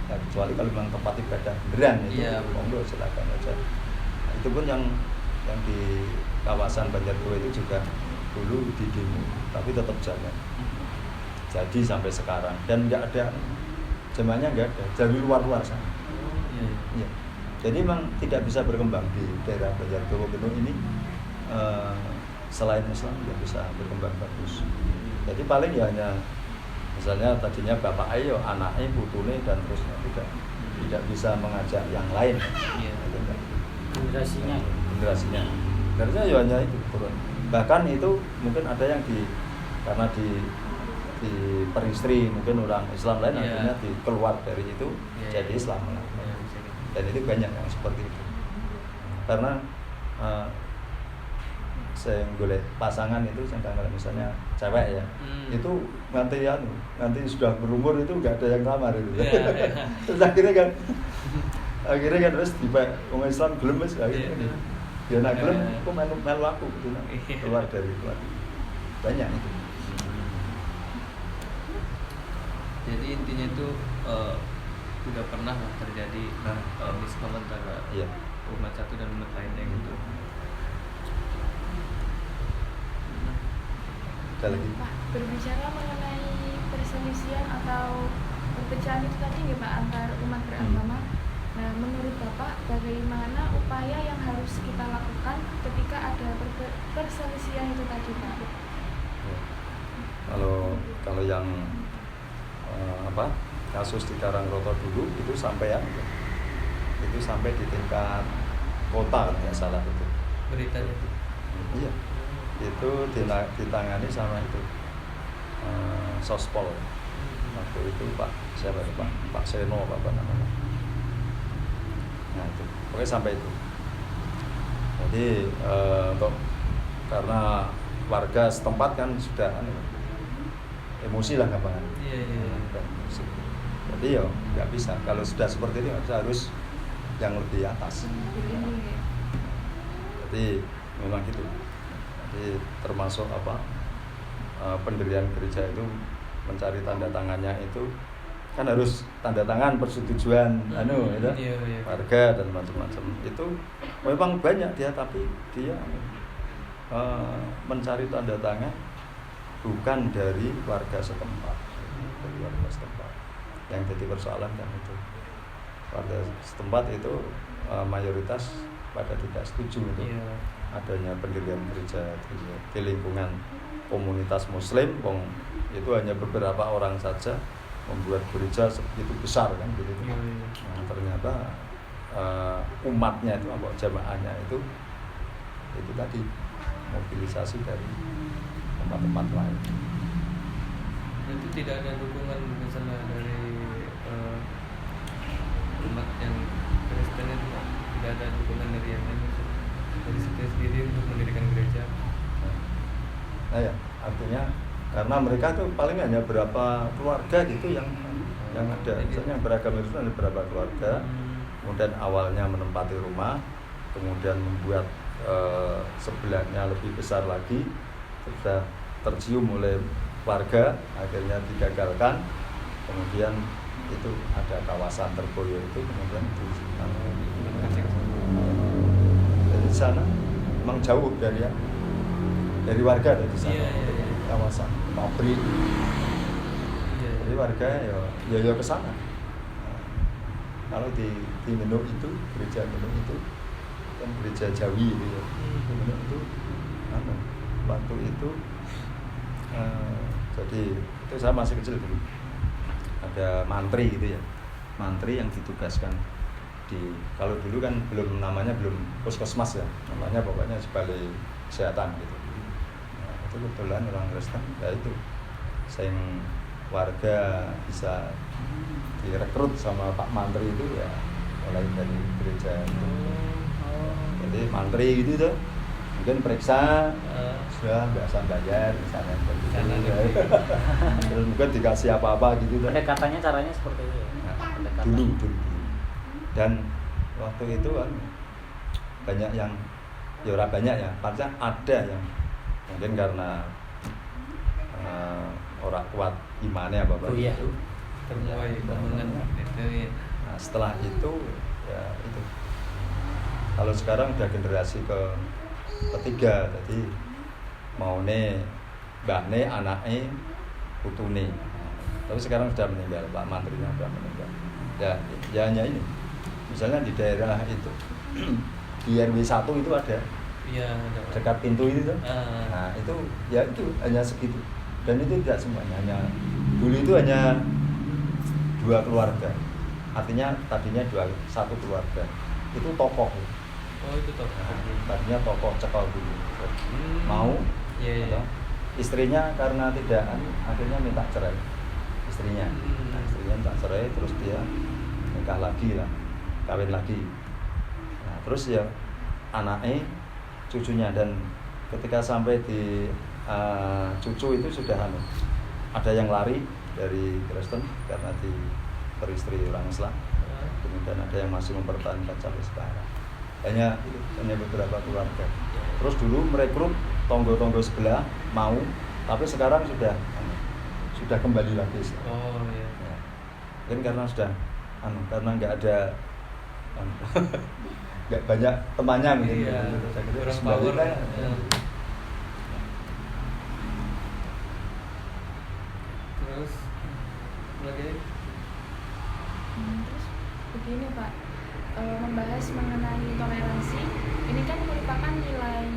kecuali kalau memang tempat ibadah beneran itu monggo silakan aja. Nah, itu pun yang di kawasan Banjarbaru itu juga dulu di demo, tapi tetap jalan. Jadi sampai sekarang dan nggak ada jemaahnya, nggak ada dari luar sana. Ya. Jadi memang tidak bisa berkembang di daerah Banjarbaru ini selain Islam tidak bisa berkembang bagus. Jadi paling ya hanya misalnya tadinya bapak ayo anaknya putune dan terusnya tidak bisa mengajak yang lain. Generasinya ya hanya itu turun. Bahkan itu mungkin ada yang karena di peristri mungkin orang Islam lain akhirnya keluar dari itu jadi Islam. Dan itu banyak yang seperti itu. Karena saya golek pasangan itu sedangkan misalnya cewek ya, itu nanti sudah berumur itu nggak ada yang lamar itu. Terus akhirnya kan terus tiba orang Islam gelem wis akhirnya. Ya nak gelem kok melu aku gitu, keluar dari keluarga. Banyak itu. Jadi intinya itu udah pernah lah terjadi miskom antara umat satu dan umat lainnya gitu. Pak, berbicara mengenai perselisihan atau perpecahan itu tadi nggak Pak antar umat beragama. Nah, menurut Bapak bagaimana upaya yang harus kita lakukan ketika ada perselisihan itu tadi Pak? Kalau yang kasus di Karanggroto dulu itu sampai di tingkat kota kan nggak salah itu Beritanya itu. Iya, itu ditangani sama itu Sospol waktu itu Pak Seno apa namanya. Nah itu pokoknya sampai itu. Jadi karena warga setempat kan sudah emosi lah gampang. Iya. Jadi ya nggak bisa. Kalau sudah seperti itu harus yang lebih atas. Jadi memang gitu. Jadi termasuk pendirian gereja itu mencari tanda tangannya itu kan harus tanda tangan persetujuan warga dan macam-macam. Itu memang banyak dia, tapi dia mencari tanda tangan bukan dari warga setempat. Yang jadi persoalan kan itu warga setempat itu mayoritas pada tidak setuju itu adanya pendirian gereja di lingkungan komunitas Muslim. Itu hanya beberapa orang saja membuat gereja sebegitu besar kan gitu. Nah, ternyata umatnya itu jamaahnya itu tadi mobilisasi dari tempat-tempat lain. Itu tidak ada dukungan misalnya dari umat yang Kristen itu tidak ada dukungan dari yang lain dari sendiri untuk mendirikan gereja. Nah ya, artinya karena mereka tuh paling hanya berapa keluarga gitu yang ada. Misalnya beragama itu ada berapa keluarga, kemudian awalnya menempati rumah, kemudian membuat sebelahnya lebih besar lagi, sudah tercium oleh warga, akhirnya digagalkan, kemudian itu ada kawasan Terboyo itu, kemudian dari sana memang jauh dari warga dari sana, kawasan pabrik, jadi warga ya ke sana. Kalau di Meno itu, gereja Meno itu kan gereja Jawi itu ya, Meno itu waktu itu jadi itu saya masih kecil dulu, ada mantri gitu ya, mantri yang ditugaskan kalau dulu kan namanya belum puskesmas ya, namanya pokoknya balai kesehatan gitu. Nah, itu kebetulan orang Kristen, ya itu sing warga bisa direkrut sama Pak Mantri itu ya mulai dari gereja itu. Jadi mantri gitu tuh mungkin periksa sudah biasa bayar misalnya seperti itu. Terus mungkin dikasih apa-apa gitu tuh. Pendekatannya caranya seperti itu ya. Nah, dulu. Dan waktu itu kan banyak yang ya ora banyak ya, paling ada yang mungkin karena orang kuat imannya apa iya. itu. Nah, setelah itu ya itu. Kalau sekarang udah generasi ketiga, jadi maune mbakne anaknya putune. Tapi sekarang sudah meninggal, Pak Mantrinya sudah meninggal. Ya hanya ini. Misalnya di daerah itu di RW 1 itu ada. Iya, dekat pintu itu tuh. Nah, itu ya itu hanya segitu. Dan itu tidak semuanya, hanya dulu itu hanya 2 keluarga. Artinya tadinya satu keluarga. Itu tokoh. Oh, itu tokoh. Nah, tadinya tokoh cekal dulu. Mau Iya. istrinya karena tidak akhirnya minta cerai. Istrinya. Nah, istrinya minta cerai terus dia nikah lagi lah. Kawin lagi. Nah, terus ya anaknya, cucunya, dan ketika sampai di cucu itu sudah ada yang lari dari Kristen karena beristri orang Islam, kemudian ada yang masih mempertahankan sampai sekarang. Hanya beberapa keluarga. Terus dulu merekrut tonggo-tonggo sebelah mau, tapi sekarang sudah kembali lagi. Oh iya. Ya. Mungkin karena sudah karena nggak ada nggak banyak temannya mungkin. Iya. Kurang power. Terus lagi? Terus begini Pak, membahas mengenai toleransi, ini kan merupakan nilai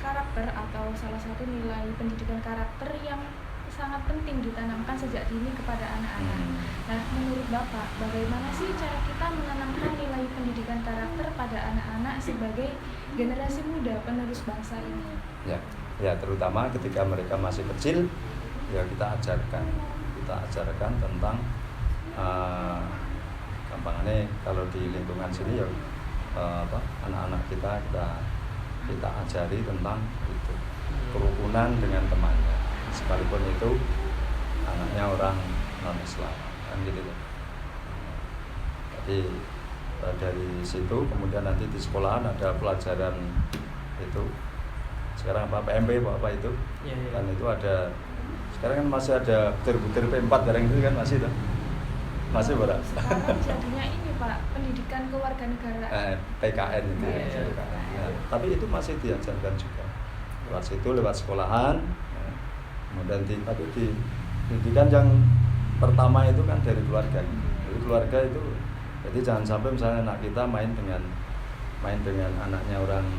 karakter atau salah satu nilai pendidikan karakter yang sangat penting ditanamkan sejak dini kepada anak-anak. Nah, menurut Bapak, bagaimana sih cara kita menanamkan nilai pendidikan karakter pada anak-anak sebagai generasi muda penerus bangsa ini? Ya terutama ketika mereka masih kecil, ya kita ajarkan tentang gampangnya kalau di lingkungan sini ya anak-anak kita ajari tentang itu kerukunan dengan temannya, sekalipun itu anaknya orang non-Islam kan gitu. Jadi dari situ kemudian nanti di sekolahan ada pelajaran itu sekarang PMP apa itu ya. Kan itu ada sekarang kan masih ada butir-butir P4 bareng itu kan masih tuh masih berapa? Sekarang jadinya ini Pak, pendidikan kewarganegaraan. PKN itu ya. Tapi itu masih diajarkan juga lewat situ, lewat sekolahan. Kemudian tapi di pendidikan yang pertama itu kan dari keluarga. Jadi keluarga itu, jadi jangan sampai misalnya anak kita main dengan anaknya orang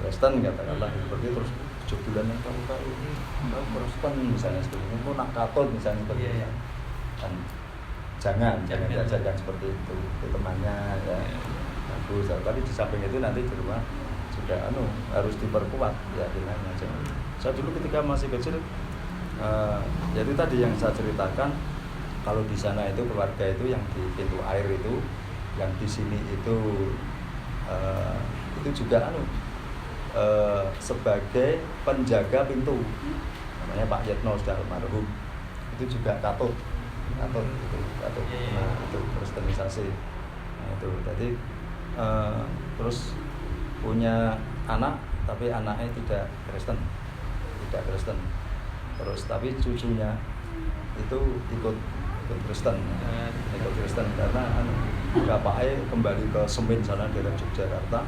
Kristen katakanlah seperti terus 7 bulan yang kamu Kristen misalnya seperti itu, nak Katolik misalnya seperti itu. Kan jangan diajarkan seperti itu ke temannya ya. Bagus, tapi di samping itu nanti di rumah juga harus diperkuat ya keyakinannya. Saya dulu ketika masih kecil jadi tadi yang saya ceritakan, kalau di sana itu keluarga itu yang di pintu air itu, yang di sini itu juga sebagai penjaga pintu, namanya Pak Yetno sudah almarhum, itu juga Katolik. Nah itu kristenisasi. Nah itu jadi terus punya anak tapi anaknya tidak Kristen, terus tapi cucunya itu ikut Kristen, karena bapaknya kembali ke Semin sana dari Yogyakarta,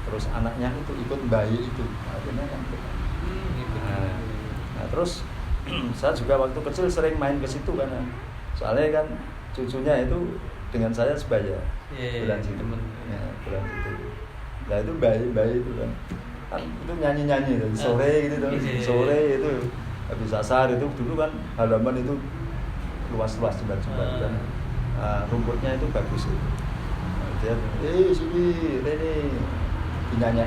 terus anaknya itu ikut bayi itu, akhirnya kan nah terus saya juga waktu kecil sering main ke situ kan, soalnya kan cucunya itu dengan saya sebaya bulan situ. Nah itu bayi itu kan kan itu nyanyi dari sore gitu tuh. Sore itu habis asar itu dulu kan halaman itu luas-luas jembar-jembar kan. Rumputnya itu bagus itu. Dia sini Rene dinyanyi.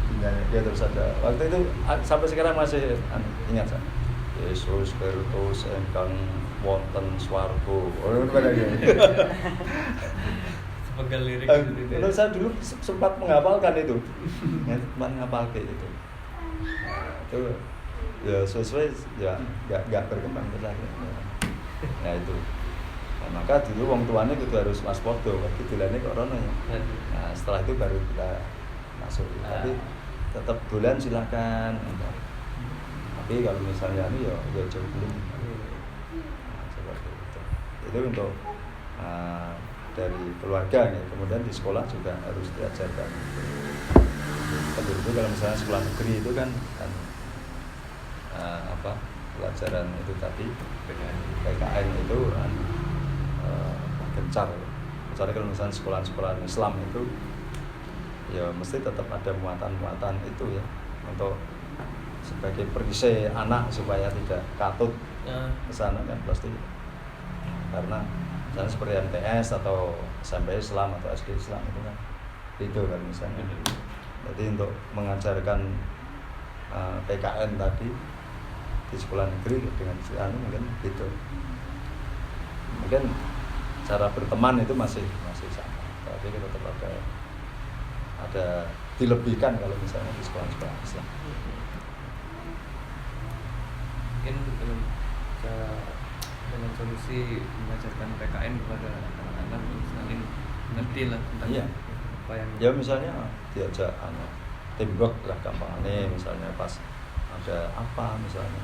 Dinyanyi terus ada. Waktu itu sampai sekarang masih ingat saya. Yesus Kristus engkang wonten swarga. Oh, Sepegal lirik gitu. Saya dulu sempat menghafalkan itu. Menghafalkan itu. Itu ya sesuai ya enggak berkembang besar. Nah itu. Nah, maka dulu wong tuane kudu harus waspada waktu dolane kok rono ya. Nah, setelah itu baru kita masuk. Tapi tetap dolan silakan. Tapi kalau misalnya ini ya jauh belum. Nah, seperti itu. Itu untuk dari keluarga ya. Kemudian di sekolah juga harus diajarkan. Tapi itu kalau misalnya sekolah negeri itu kan pelajaran itu tadi PKN itu gencar. Misalnya kalau misalnya sekolah-sekolah Islam itu ya mesti tetap ada muatan-muatan itu ya untuk sebagai perisai anak supaya tidak katut ke sana kan pasti, karena misalnya seperti MTS atau SMP Islam atau SD Islam itu kan itu kan misalnya. Jadi untuk mengajarkan PKN tadi di sekolah negeri dengan mungkin gitu. Mungkin cara berteman itu masih sama, tapi kita tetap ada dilebihkan kalau misalnya di sekolah-sekolah Islam. Mungkin dengan solusi mengajarkan PKN kepada anak-anak saling ngerti lah tentang apa yang ya misalnya diajak teamwork lah gampangnya, misalnya pas ada apa misalnya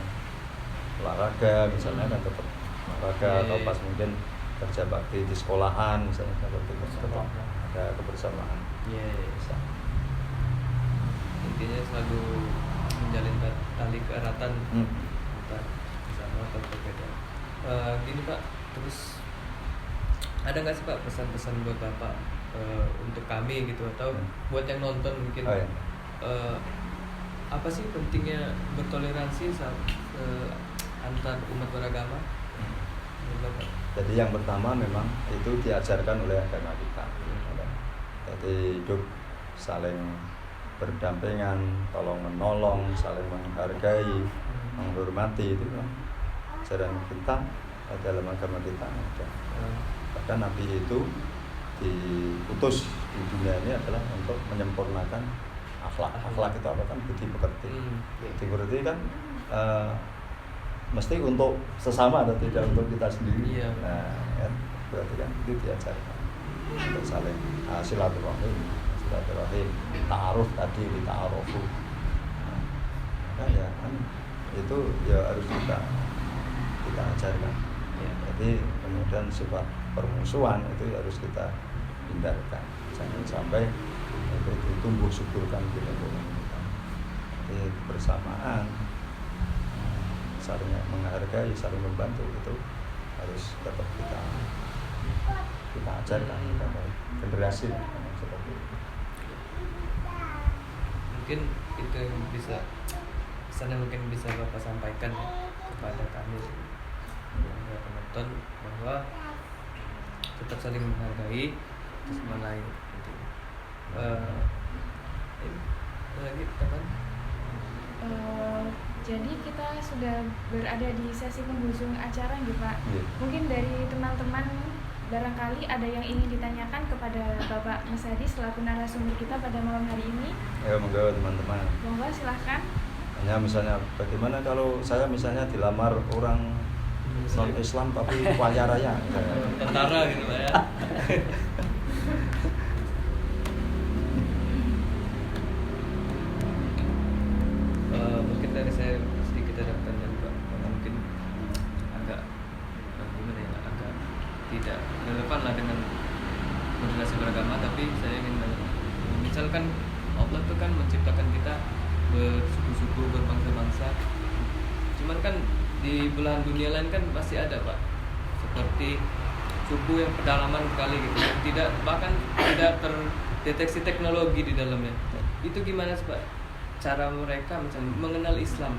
olahraga misalnya kan tetap olahraga atau pas mungkin kerja bakti di sekolahan misalnya tetap ada kebersamaan. Bisa. Intinya selalu menjalin tali keeratan antar bersama atau berbeda. Gini Pak, terus ada nggak sih Pak pesan-pesan buat Bapak untuk kami gitu atau buat yang nonton mungkin? Apa sih pentingnya bertoleransi antar umat beragama? Jadi yang pertama memang itu diajarkan oleh agama kita. Jadi hidup saling berdampingan, tolong menolong, saling menghargai, menghormati, itu kan ajaran kita dalam agama kita ada. Bahkan Nabi itu diutus di dunia ini adalah untuk menyempurnakan akhlak. Akhlak itu apa kan? Budi pekerti. Budi pekerti kan mesti untuk sesama atau tidak untuk kita sendiri. Nah, kan berarti kan itu diajarkan untuk saling silaturahim, ta'aruf tadi, ta'arufu. Nah, ya kan itu ya harus kita ajarkan. Jadi kemudian sifat permusuhan itu harus kita hindarkan. Jangan sampai itu tumbuh suburkan di lingkungan kita. Jadi bersamaan, saling menghargai, saling membantu itu harus tetap kita ajarkan kepada generasi seperti itu. Mungkin itu yang bisa pesan yang mungkin bisa Bapak sampaikan kepada kami yang penonton, bahwa tetap saling menghargai sama lain. Lagi kapan? Jadi kita sudah berada di sesi penghujung acara nih Pak. Mungkin dari teman-teman barangkali ada yang ingin ditanyakan kepada Bapak Mas Hadi selaku narasumber kita pada malam hari ini. Ya monggo teman-teman. Monggo silahkan. Hanya misalnya bagaimana kalau saya misalnya dilamar orang non Islam tapi kaya raya, tentara gitu Pak ya. Mungkin dari saya sedikit ada pertanyaan Pak, mungkin agak gimana ya, agak tidak relevan lah dengan moderasi beragama, tapi saya ingin misalkan Allah tuh kan menciptakan kita bersuku-suku, berbangsa-bangsa, cuman kan di belahan dunia lain kan pasti ada Pak, seperti suku yang pedalaman sekali gitu, tidak deteksi teknologi di dalamnya. Itu gimana sih Pak? Cara mereka misalnya mengenal Islam.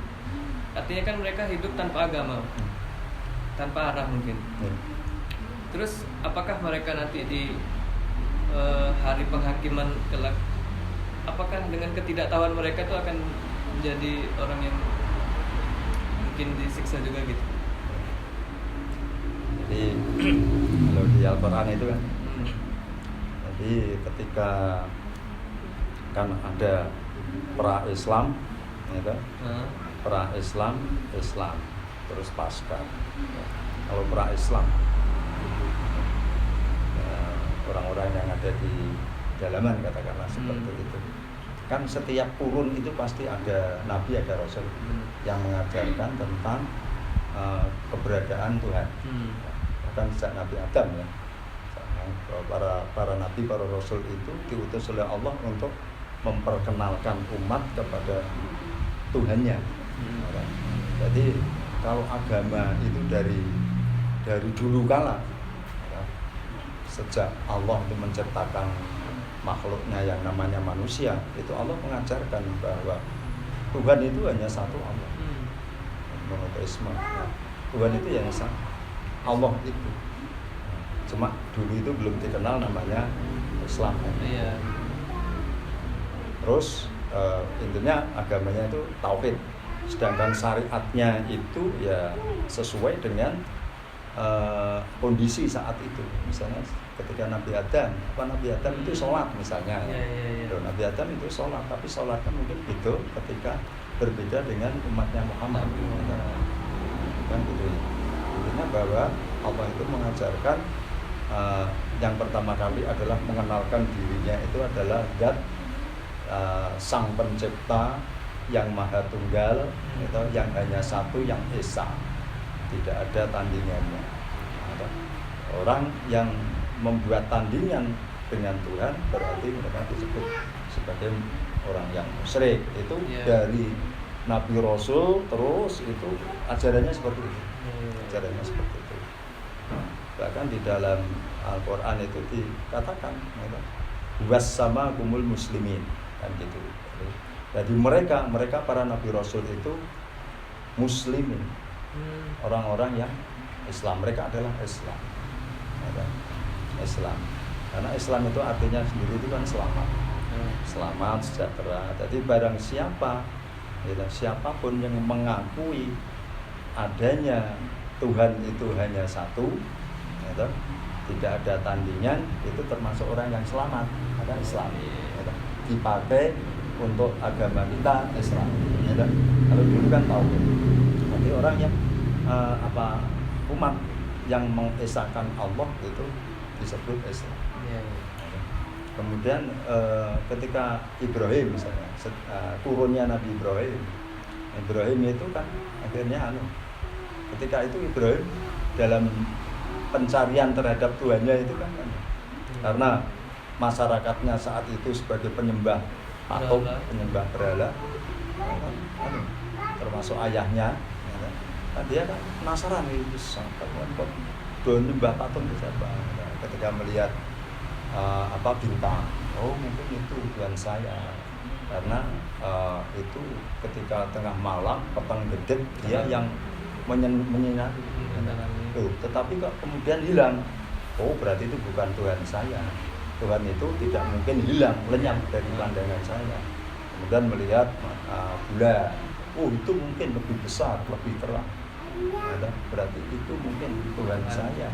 Artinya kan mereka hidup tanpa agama, tanpa arah mungkin. Terus apakah mereka nanti di hari penghakiman kelak, apakah dengan ketidaktahuan mereka itu akan menjadi orang yang mungkin disiksa juga gitu? Jadi kalau di Al-Quran itu kan, jadi ketika kan ada pra-Islam, gitu, pra-Islam, Islam, terus pasca. Kalau pra-Islam, orang-orang yang ada di dalaman katakanlah seperti itu. Kan setiap kurun itu pasti ada nabi, ada rasul yang mengajarkan tentang keberadaan Tuhan. Bahkan sejak Nabi Adam ya, para nabi, para rasul itu diutus oleh Allah untuk memperkenalkan umat kepada Tuhannya. Jadi kalau agama itu dari dulu kala, sejak Allah itu menciptakan makhluknya yang namanya manusia, itu Allah mengajarkan bahwa Tuhan itu hanya satu Allah. Monoteisme. Tuhan itu yang satu. Allah itu. Cuma dulu itu belum dikenal namanya Islam. Iya. Terus intinya agamanya itu tauhid. Sedangkan syariatnya itu ya sesuai dengan kondisi saat itu. Misalnya ketika Nabi Adam itu sholat misalnya. Nabi Adam itu sholat, tapi sholatnya mungkin itu ketika berbeda dengan umatnya Muhammad. Kan gitu. Intinya bahwa Allah itu mengajarkan yang pertama kali adalah mengenalkan dirinya itu adalah zat sang pencipta yang maha tunggal, itu yang hanya satu, yang esa, tidak ada tandingannya. Orang yang membuat tandingan dengan Tuhan berarti mereka disebut sebagai orang yang musyrik. Itu dari Nabi Rasul terus itu ajarannya seperti itu. Ajarannya seperti itu. Bahkan di dalam Al-Quran itu dikatakan was sama kumul muslimin, kan gitu. Jadi mereka para Nabi Rasul itu muslimin, orang-orang yang Islam. Mereka adalah Islam. Islam. Karena Islam itu artinya sendiri itu kan selamat. Selamat, sejahtera. Jadi barang siapa, siapapun yang mengakui adanya Tuhan itu hanya satu, tidak ada tandingan, itu termasuk orang yang selamat. Ada Islam. Dipakai untuk agama kita Islam. Kalau dulu kan tahu. Nanti orang yang umat yang mengesahkan Allah itu disebut Islam. Kemudian ketika Ibrahim misalnya, turunnya Nabi Ibrahim itu kan akhirnya ketika itu Ibrahim dalam pencarian terhadap Tuhannya itu kan karena masyarakatnya saat itu sebagai penyembah patung, penyembah berhala, termasuk ayahnya, dia kan penasaran itu sampai kok nyembah patung itu siapa? Ketika melihat bintang, mungkin itu Tuhan saya, karena itu ketika tengah malam petang gedeg dia yang menyinari. Tetapi kok kemudian hilang, berarti itu bukan Tuhan saya. Tuhan itu tidak mungkin hilang, lenyap dari pandangan saya. Kemudian melihat bulan, itu mungkin lebih besar, lebih terang. Berarti itu mungkin Tuhan saya.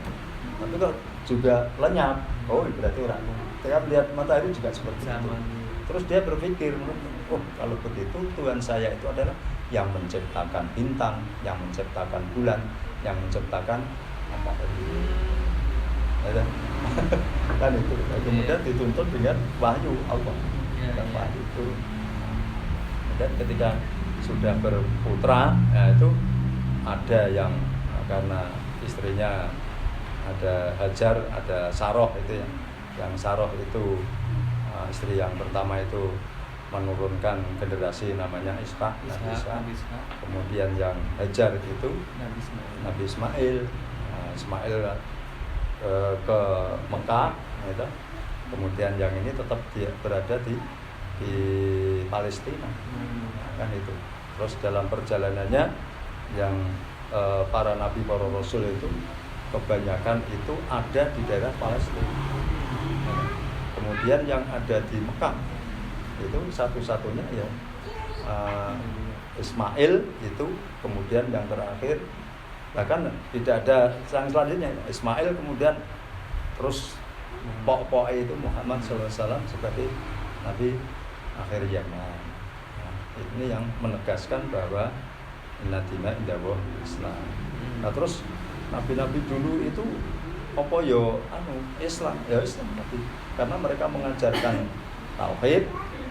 Tapi kok juga lenyap, berarti orang. Ketika melihat matahari juga seperti itu. Terus dia berpikir, kalau begitu Tuhan saya itu adalah yang menciptakan bintang, yang menciptakan bulan, yang menciptakan matahari. Kan itu. Kemudian dituntut dengan wahyu Allah. Wahyu itu. Dan ketika sudah berputra, itu ada yang karena istrinya ada Hajar, ada Saroh itu ya. Yang Saroh itu istri yang pertama itu menurunkan generasi namanya Ishak. Kemudian yang Hajar itu Nabi Ismail. Ismail ke Mekah, kemudian yang ini tetap dia berada di Palestina, kan itu. Terus dalam perjalanannya yang para nabi, para rasul itu kebanyakan itu ada di daerah Palestina. Kemudian yang ada di Mekah itu satu-satunya ya Ismail itu, kemudian yang terakhir bahkan tidak ada yang selanjutnya Ismail, kemudian terus pokok itu Muhammad SAW sebagai nabi akhir zaman. Nah, ini yang menegaskan bahwa inna dina indallah Islam. Nah terus nabi-nabi dulu itu apa yo Islam tapi karena mereka mengajarkan tauhid,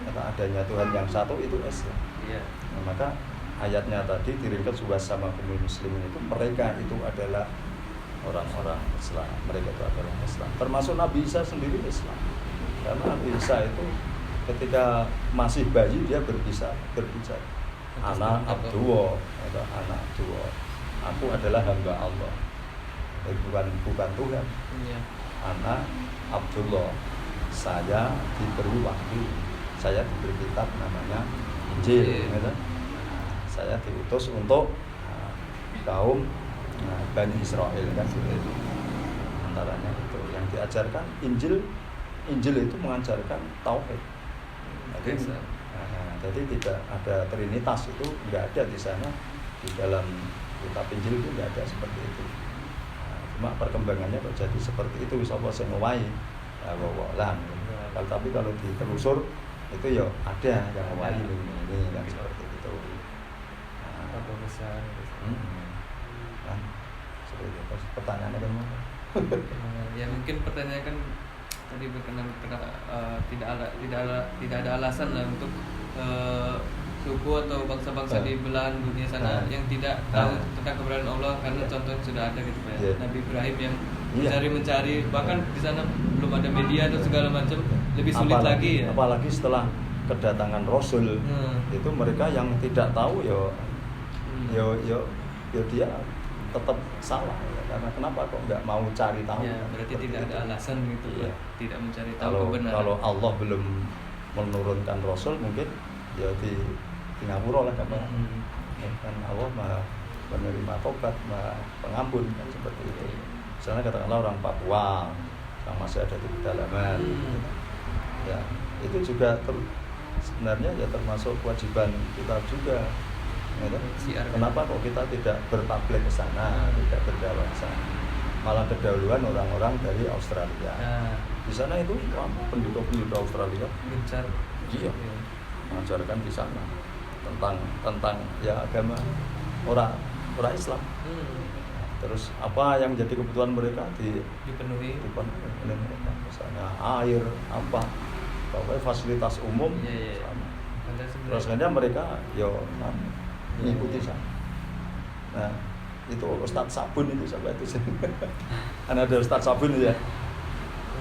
kata adanya Tuhan yang satu itu Islam. Nah, maka ayatnya tadi diringkas sama kaum muslimin itu mereka itu adalah orang-orang Islam, mereka itu adalah Islam. Termasuk Nabi Isa sendiri Islam. Karena Nabi Isa itu ketika masih bayi dia berbicara anak Abdullah atau anak Abdullah. Aku adalah hamba Allah. Bukan Tuhan. Anak Abdullah. Saya diberi wahyu. Saya diberi kitab namanya Injil. Saya diutus untuk kaum Bani Israel kan itu. Antaranya itu yang diajarkan Injil itu mengajarkan tauhid. Jadi tidak ada trinitas, itu enggak ada di sana, di dalam kitab Injil itu enggak ada seperti itu. Cuma perkembangannya kok jadi seperti itu, sapa sing ngowahi wawalan. Tapi kalau ditelusur itu ya ada yang ngowahi ini kan seperti itu. Apa besar? Kan seperti itu. Pertanyaannya kan mana? Ya mungkin pertanyaannya kan tadi berkenan tidak ada alasan lah untuk suku atau bangsa-bangsa di belahan dunia sana yang tidak tahu tentang keberadaan Allah, karena contohnya sudah ada gitu Pak. Nabi Ibrahim yang mencari bahkan di sana belum ada media atau segala macam, lebih sulit lagi ya. Apalagi setelah kedatangan Rasul itu mereka yang tidak tahu yo dia tetap salah ya. Karena kenapa kok nggak mau cari tahu? Ya, berarti tidak ada alasan gitu ya. Tidak mencari tahu kebenaran. Kalau Allah belum menurunkan Rasul mungkin ya di ngapura lah kapan. Kan Allah Maha penerima tobat, Maha pengampun kan seperti itu. Misalnya katakanlah orang Papua yang masih ada di pedalaman, ya itu juga sebenarnya ya termasuk kewajiban kita juga. Kenapa kok kita tidak bertablik ke sana, tidak berdakwah ke sana, malah kedahuluan orang-orang dari Australia. Di sana itu penduduk Australia gencar, mengajarkan di sana tentang ya agama orang Islam. Terus apa yang menjadi kebutuhan mereka dipenuhi oleh mereka, misalnya air, apa, pokoknya fasilitas umum sama. Terus kemudian mereka mengikuti sana. Nah itu Ustadz Sabun itu sampai itu kan ada Ustadz Sabun ya.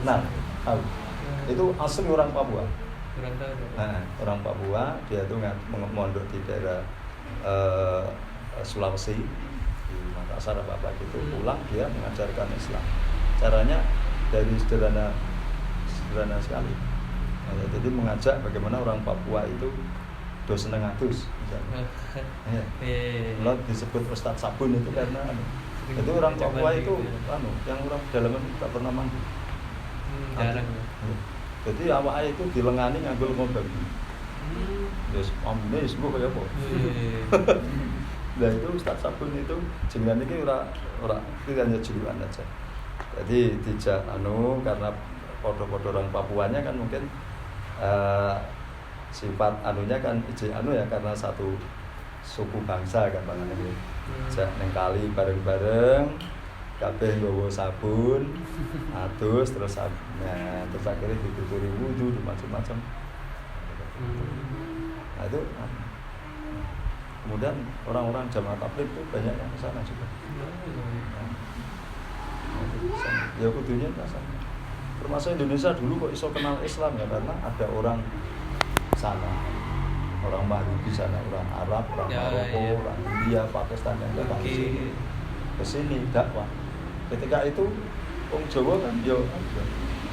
Nah itu asli orang Papua. Nah, orang Papua dia tuh mondok di daerah Sulawesi, di Makassar apa gitu. Pulang dia mengajarkan Islam. Caranya dari sederhana sekali. Nah, jadi mengajak bagaimana orang Papua itu seneng adus misalnya. Lo disebut Ustadz Sabun itu karena itu orang Papua itu yang orang pedalaman tidak pernah mandi. Jarang. Jadi awake itu dilengani nganggo lemah babi. Wis ambune wis mbok kaya apa. Lah itu Ustadz Sabun itu jenengan iki ora iki hanya julukan aja. Jadi dijak karena padha-padha orang Papuanya kan mungkin sifat anunya kan karena satu suku bangsa kan bangane. Jak ning kali bareng-bareng kabeh nggawa sabun, adus terus terus akhirnya dituturi wudu macam-macam. Nah itu kemudian orang-orang jamaah tabligh itu banyak yang ke sana juga. Ya kudunya ke sana. Termasuk Indonesia dulu kok iso kenal Islam ya karena ada orang sana, orang Maghribi sana, orang Arab, orang Maroko, orang India, Pakistan yang datang ke sini dakwah. Ketika itu orang Jawa kan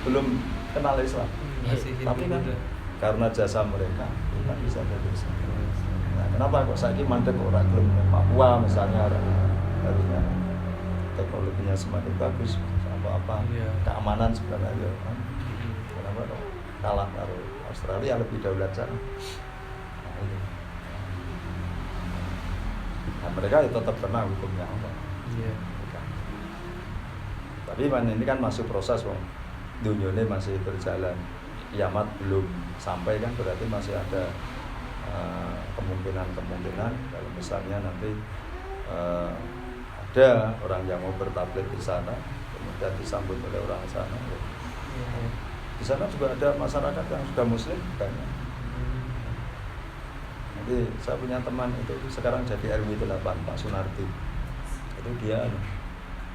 belum kenal Islam. Masih Tapi kan Hindu. karena jasa mereka kita bisa jadi Islam. Nah, kenapa kok saiki mandek orang gelem Papua misalnya harusnya teknologinya semakin bagus apa Iya. keamanan sebenarnya kan. Kenapa kok kalah karo Australia lebih daulat sana. Nah, itu. Nah, mereka ya tetap kena hukumnya Allah. Iya. Tapi ini kan masih proses, Bang. Dunia ini masih berjalan. Kiamat belum sampai kan, berarti masih ada kemungkinan kalau misalnya nanti ada orang yang mau bertabligh di sana, kemudian disambut oleh orang sana. Iya. Di sana juga ada masyarakat yang sudah muslim banyak. Nanti saya punya teman itu sekarang jadi RW 8 Pak Sunardi. Itu dia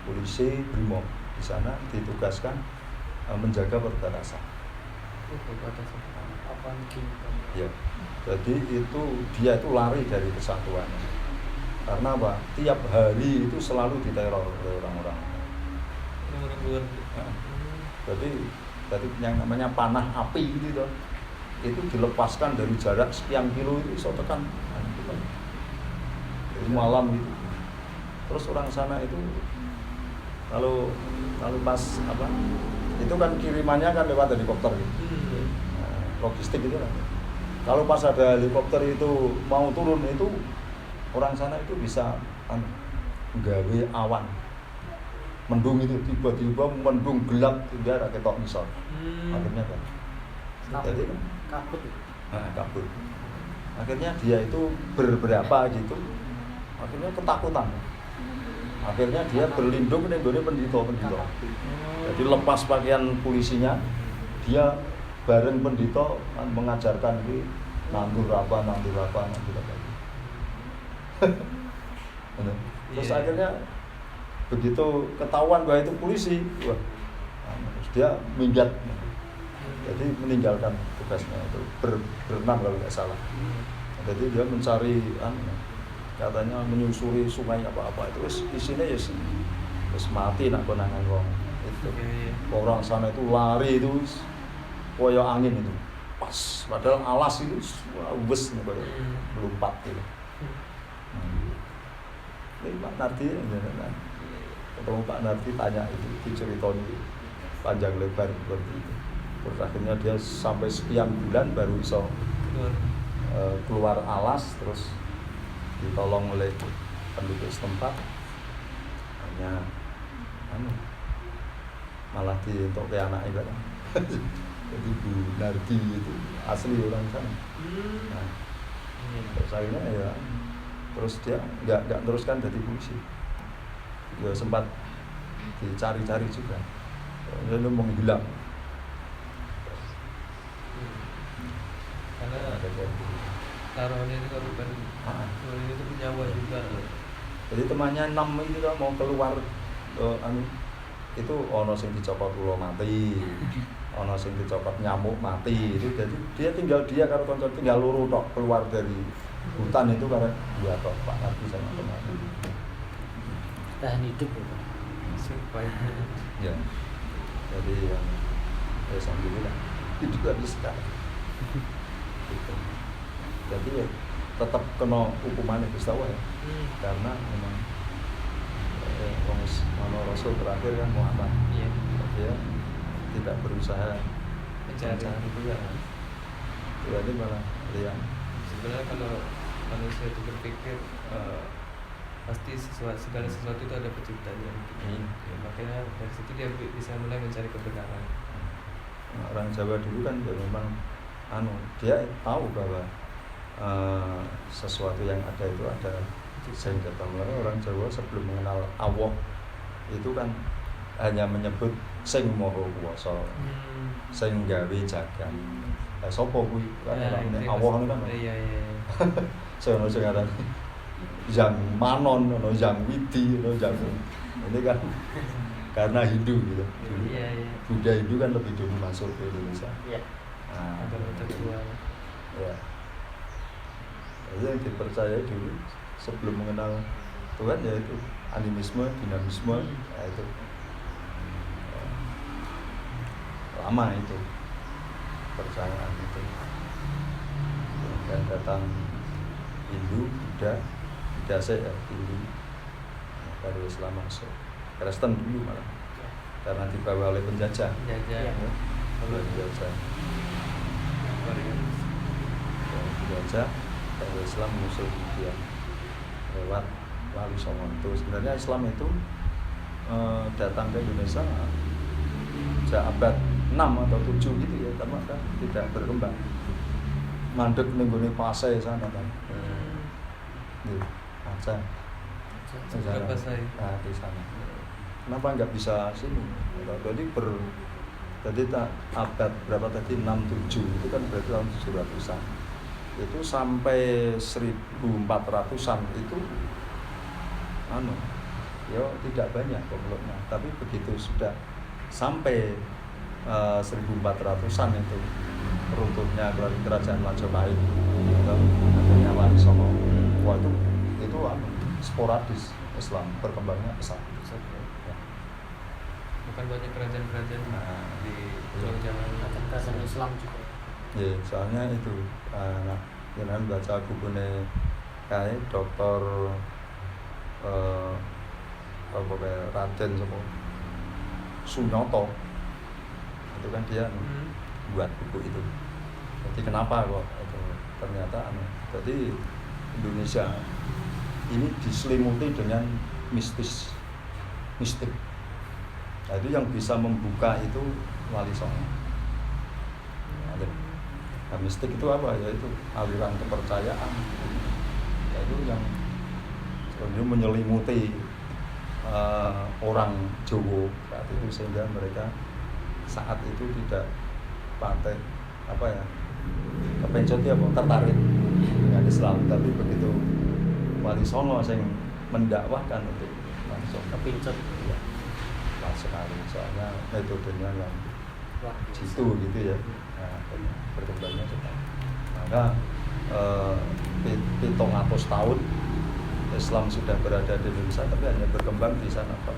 polisi Brimob di sana ditugaskan menjaga perbatasan. Apa Ya. Jadi dia itu lari dari kesatuan. Karena apa? Tiap hari itu selalu diteror oleh orang-orang. Orang luar. Nah, jadi yang namanya panah api gitu toh, itu dilepaskan dari jarak sekian kilo itu bisa tekan dari malam gitu. Terus orang sana itu kalau pas apa itu kan kirimannya kan lewat helikopter gitu. Nah, logistik itu kan. Kalau pas ada helikopter itu mau turun itu orang sana itu bisa gawe awan mendung itu tiba-tiba mendung gelap dia ada ketok misal akhirnya kan jadi kabut. kabut akhirnya dia itu berberapa gitu akhirnya ketakutan akhirnya dia berlindung di pendito jadi lepas pakaian polisinya dia bareng pendito mengajarkan ini nandur apa terus akhirnya begitu ketahuan bahwa itu polisi, wah, terus dia minggat, jadi meninggalkan tugasnya itu berenam kalau nggak salah. Jadi dia mencari, katanya menyusuri sungai apa itu, isinya ya mati nak konangan wong itu. Orang sana itu lari itu, koyo angin itu, pas, padahal alas itu, wes nih koyo melompat gitu. Ini Pak Nardi ketemu Pak Nardi tanya itu ceritanya panjang lebar seperti itu. Terus akhirnya dia sampai sekian bulan baru bisa keluar alas, terus ditolong oleh penduduk setempat. Hanya malah untuk ke anak itu. Jadi Bu Nardi itu asli orang sana. Nah, terus akhirnya ya terus dia nggak teruskan jadi polisi. Ya sempat dicari-cari juga, dia menghilang. Karena taruhannya itu bukan ini itu nyawa juga. Jadi temannya 6 itu mau keluar, itu ono sing dicopot ulo mati, ono sing dicopot nyamuk mati. Itu jadi dia karo kanca tinggal loro tok keluar dari hutan itu karena dia tok Pak Nardi sama teman. Tahan hidup ya jadi ya alhamdulillah itu habis sekarang gitu. Jadi ya tetap kena hukumannya Gusti Allah ya. Karena memang Rasul terakhir kan Muhammad dia tidak berusaha mencari itu ya berarti malah yang sebenarnya kalau manusia itu berpikir pasti segala sesuatu itu ada penciptanya ya, makanya dari situ dia bisa mulai mencari kebenaran. Orang Jawa dulu kan ya memang dia tahu bahwa sesuatu yang ada itu ada sing ketemu. Orang Jawa sebelum mengenal Allah itu kan hanya menyebut sing maha kuwasa, sing gawe jagat. Sapa kuwi kan Allah kan. Iya. Saya ono sing aran yang manon, yang widi, yang ini kan karena Hindu gitu. Iya. Buddha Hindu kan lebih dulu masuk ke Indonesia. Iya. Agama tertua. Ya. Itu yang dipercaya dulu sebelum mengenal Tuhan yaitu animisme, dinamisme, yaitu lama itu percayaan itu. Dan datang Hindu, Buddha ya, Hindu, baru Islam masuk. Kristen dulu malah, karena dibawa oleh penjajah. Jajah. Oleh penjajah. Penjajah, baru Islam muncul kemudian lewat Wali Songo itu. Sebenarnya Islam itu datang ke Indonesia sejak abad 6 atau 7 gitu ya, tapi kan tidak berkembang. Mandek nenggone Pasai sana kan. Aceh. Berapa saya? Nah, di sana. Kenapa nggak bisa sini? Jadi abad berapa tadi? 67 itu kan berarti tahun 700-an. Itu sampai 1400-an itu ya tidak banyak pemeluknya. Tapi begitu sudah sampai 1400-an itu runtuhnya kerajaan Majapahit, adanya Wali Songo. Wah itu sporadis Islam berkembangnya pesat. Ya. Bukan banyak kerajaan-kerajaan di Pulau Jawa. Kerajaan Islam juga. Ya, soalnya itu jangan baca bukunya kayak Dokter Raden Sunyoto. Itu kan dia buat buku itu. Jadi kenapa kok itu ternyata jadi Indonesia ini diselimuti dengan mistik. Nah, itu yang bisa membuka itu Wali Songo. Nah, mistik itu apa? Yaitu aliran kepercayaan. Yaitu yang sebenarnya menyelimuti orang Jawa saat itu, sehingga mereka saat itu tidak kepencet tertarik dengan Islam. Tapi begitu Wali Songo yang mendakwahkan untuk langsung Kepencet. Ya, pas sekali. Soalnya metodenya yang jitu gitu ya. Nah, berkembangnya cepat. Maka 700 tahun Islam sudah berada di Indonesia, tapi hanya berkembang di sana Pak.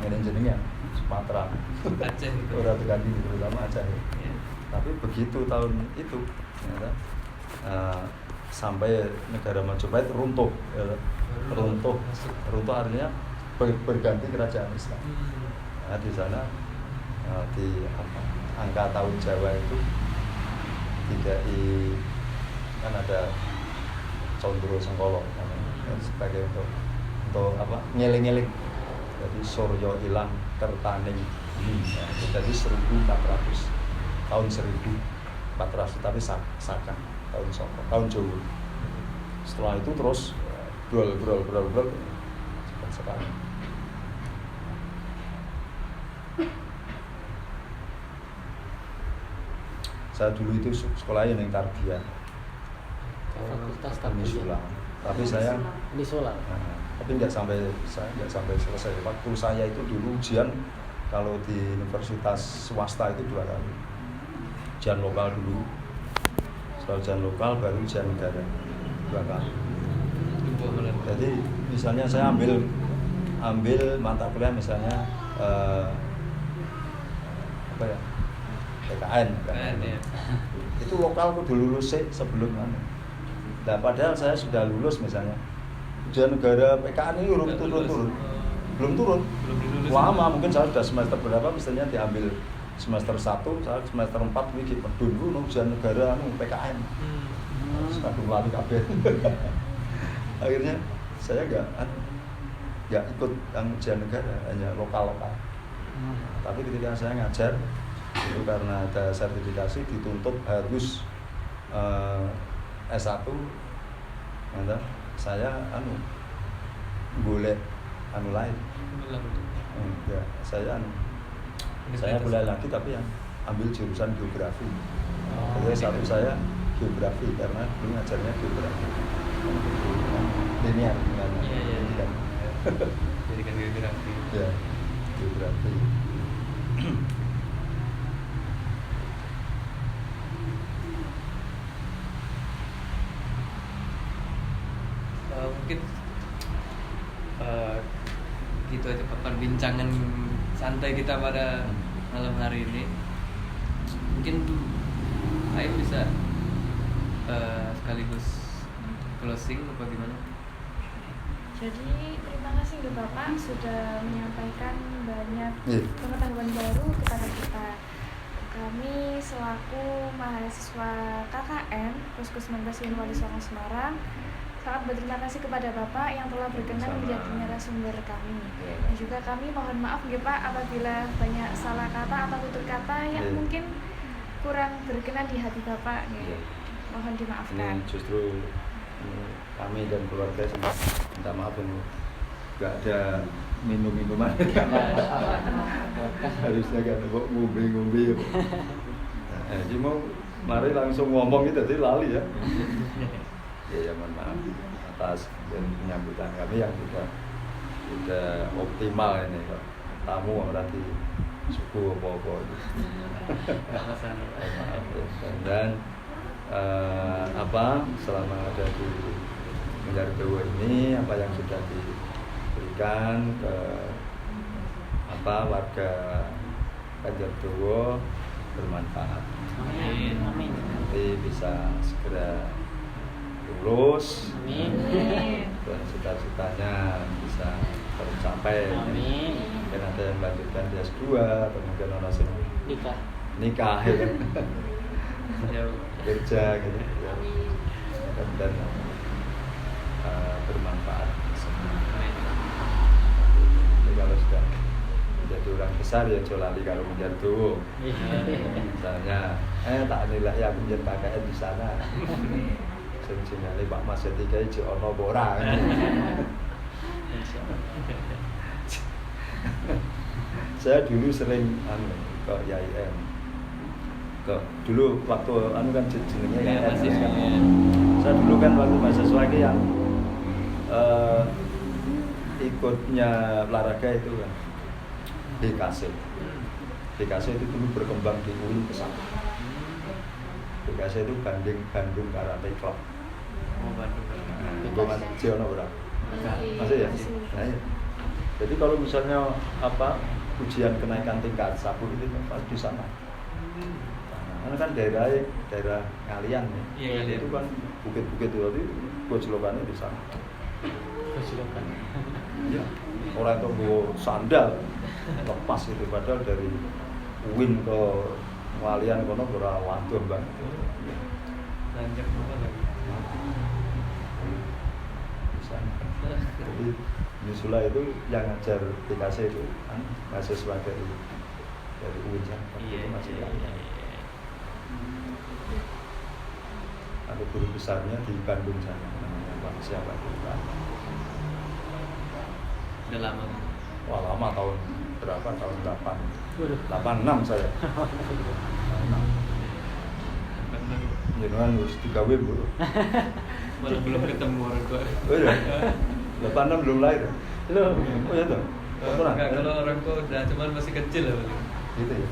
Ini jenengnya Sumatera, Aceh gitu. Orang Teganti terutama Aceh. Ya. Tapi begitu tahun itu ternyata, sampai negara Majapahit runtuh, runtuh artinya berganti kerajaan Islam. Nah, di sana di angka tahun Jawa itu tidak kan ada Condro Sengkolo sebagai untuk ngeling-ngeling. Jadi Suryo Ilang Kertaning jadi 1400 tahun 1400, tapi Saka tahun Saka tahun Jawa. Setelah itu terus brol seperti sekarang. Saya dulu itu sekolahnya yang Tarbiyah, Fakultas Nisula. Tarbiyah. Tapi saya Nisula. tapi nggak sampai selesai. Waktu saya itu dulu ujian kalau di universitas swasta itu 2 kali. Ujian lokal dulu, setelah ujian lokal baru ujian negara 2 kali. Jadi misalnya saya ambil mata kuliah misalnya PKN ya. Itu lokal kudu lulus sih sebelum Nah, padahal saya sudah lulus misalnya ujian negara PKN ini belum turun. Lama, mungkin saya sudah semester berapa misalnya diambil semester 1, saya semester 4 wiki dulu ujian negara PKN. Kadung lali kabeh. Akhirnya saya nggak ikut yang ujian negara, hanya lokal. Tapi ketika saya ngajar itu karena ada sertifikasi dituntut harus S1, saya boleh lain. Ya, saya boleh lagi tapi yang ambil jurusan geografi. Jadi satu saya geografi karena dulu ngajarnya geografi. Linear dengan pendidikan. Pendidikan geografi. Ya, geografi. Mungkin gitu aja perbincangan santai kita pada malam hari ini. mungkin Aim bisa sekaligus closing apa gimana? Jadi terima kasih untuk Bapak sudah menyampaikan banyak Iya. pengetahuan baru kepada kita. Kami selaku mahasiswa KKN Puskesmas Wali Songo Semarang sangat berterima kasih kepada Bapak yang telah berkenan Sama. menjadi narasumber kami. Iya. Dan juga kami mohon maaf ya Pak apabila banyak salah kata atau tutur kata yang Iya. mungkin kurang berkenan di hati Bapak. Ya. Iya. Mohon dimaafkan. Ini justru kami dan keluarga semua minta maaf ini nggak ada minum-minuman. Harusnya kan kok ngombe-ngombe. Jadi mau mari langsung ngomong itu jadi lali ya. Ya mohon maaf atas penyambutan kami yang sudah optimal ini kok. Tamu berarti suku apa-apa. Maaf dan selama ada di Banjardowo ini apa yang sudah diberikan ke warga Banjardowo bermanfaat. Amin. Amin. Nanti bisa segera lulus Amin. dan cita-citanya bisa tercapai. Amin. Mungkin ada yang melanjutkan di S2 atau mungkin orang nikah ya. Kerja gitu ya. Dan bermanfaat semua. Jadi kalau sudah menjadi orang besar ya jolali kalau Banjardowo. Misalnya tak nilai yang menjadi KKN di sana. Sing Pak Mas Etika iki ono apa ora. Saya dulu sering ke IAIN. Dulu waktu kan jenenge Ya, IAIN masih kan. Saya dulu kan waktu mahasiswa lagi yang ikutnya olahraga itu kan DKC. DKC itu dulu berkembang di UIN pesat. DKC itu Bandung Karate Club. Oh, Bandung. Itu masih ono ora? Masih ya? Nah, iya. Jadi kalau misalnya ujian kenaikan tingkat sabuk itu pas di sana. Karena kan daerah ngalian ya. Iya, ngalian. Itu kan bukit-bukit itu gojlokannya di sana. Silakan. Ya, orang itu bawa sandal lepas itu padahal dari UIN ke ngalian kono ora waduh Mbak. Lanjut banget lagi. Bisa. Jadi Nisula itu yang ngajar TKC itu kan mahasiswa dari UIN kan. Iya, Itu masih iya, banyak. iya. Ada guru besarnya di Bandung sana namanya Pak siapa itu Pak? Udah lama. Wah lama tahun berapa tahun 86 saya. 86. Jenengan harus digawe Bu. Malah belum ketemu orang tua. Oh iya. 86 belum lahir. Loh. Oh iya toh. Enggak, kalau orang tua udah cuman masih kecil lah. Gitu ya.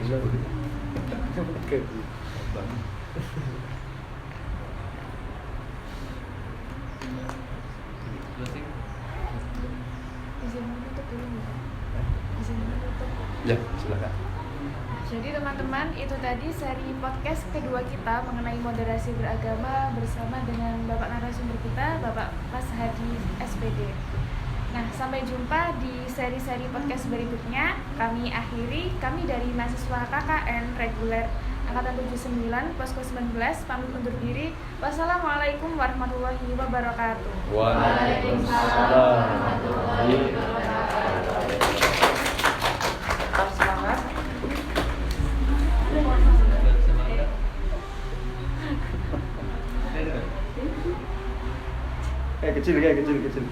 Bisa begitu. Oke. Closing. Izin menutup dulu nih, Pak. Izin menutup. Ya, silakan. Jadi teman-teman, itu tadi seri podcast kedua kita mengenai moderasi beragama bersama dengan Bapak narasumber kita, Bapak Mas Hadi SPD. Nah, sampai jumpa di seri-seri podcast berikutnya. Kami dari mahasiswa KKN reguler Angkatan 79, Posko 19, pamit undur diri. Wassalamualaikum warahmatullahi wabarakatuh. Waalaikumsalam warahmatullahi wabarakatuh. Tetap semangat. Kayak kecil.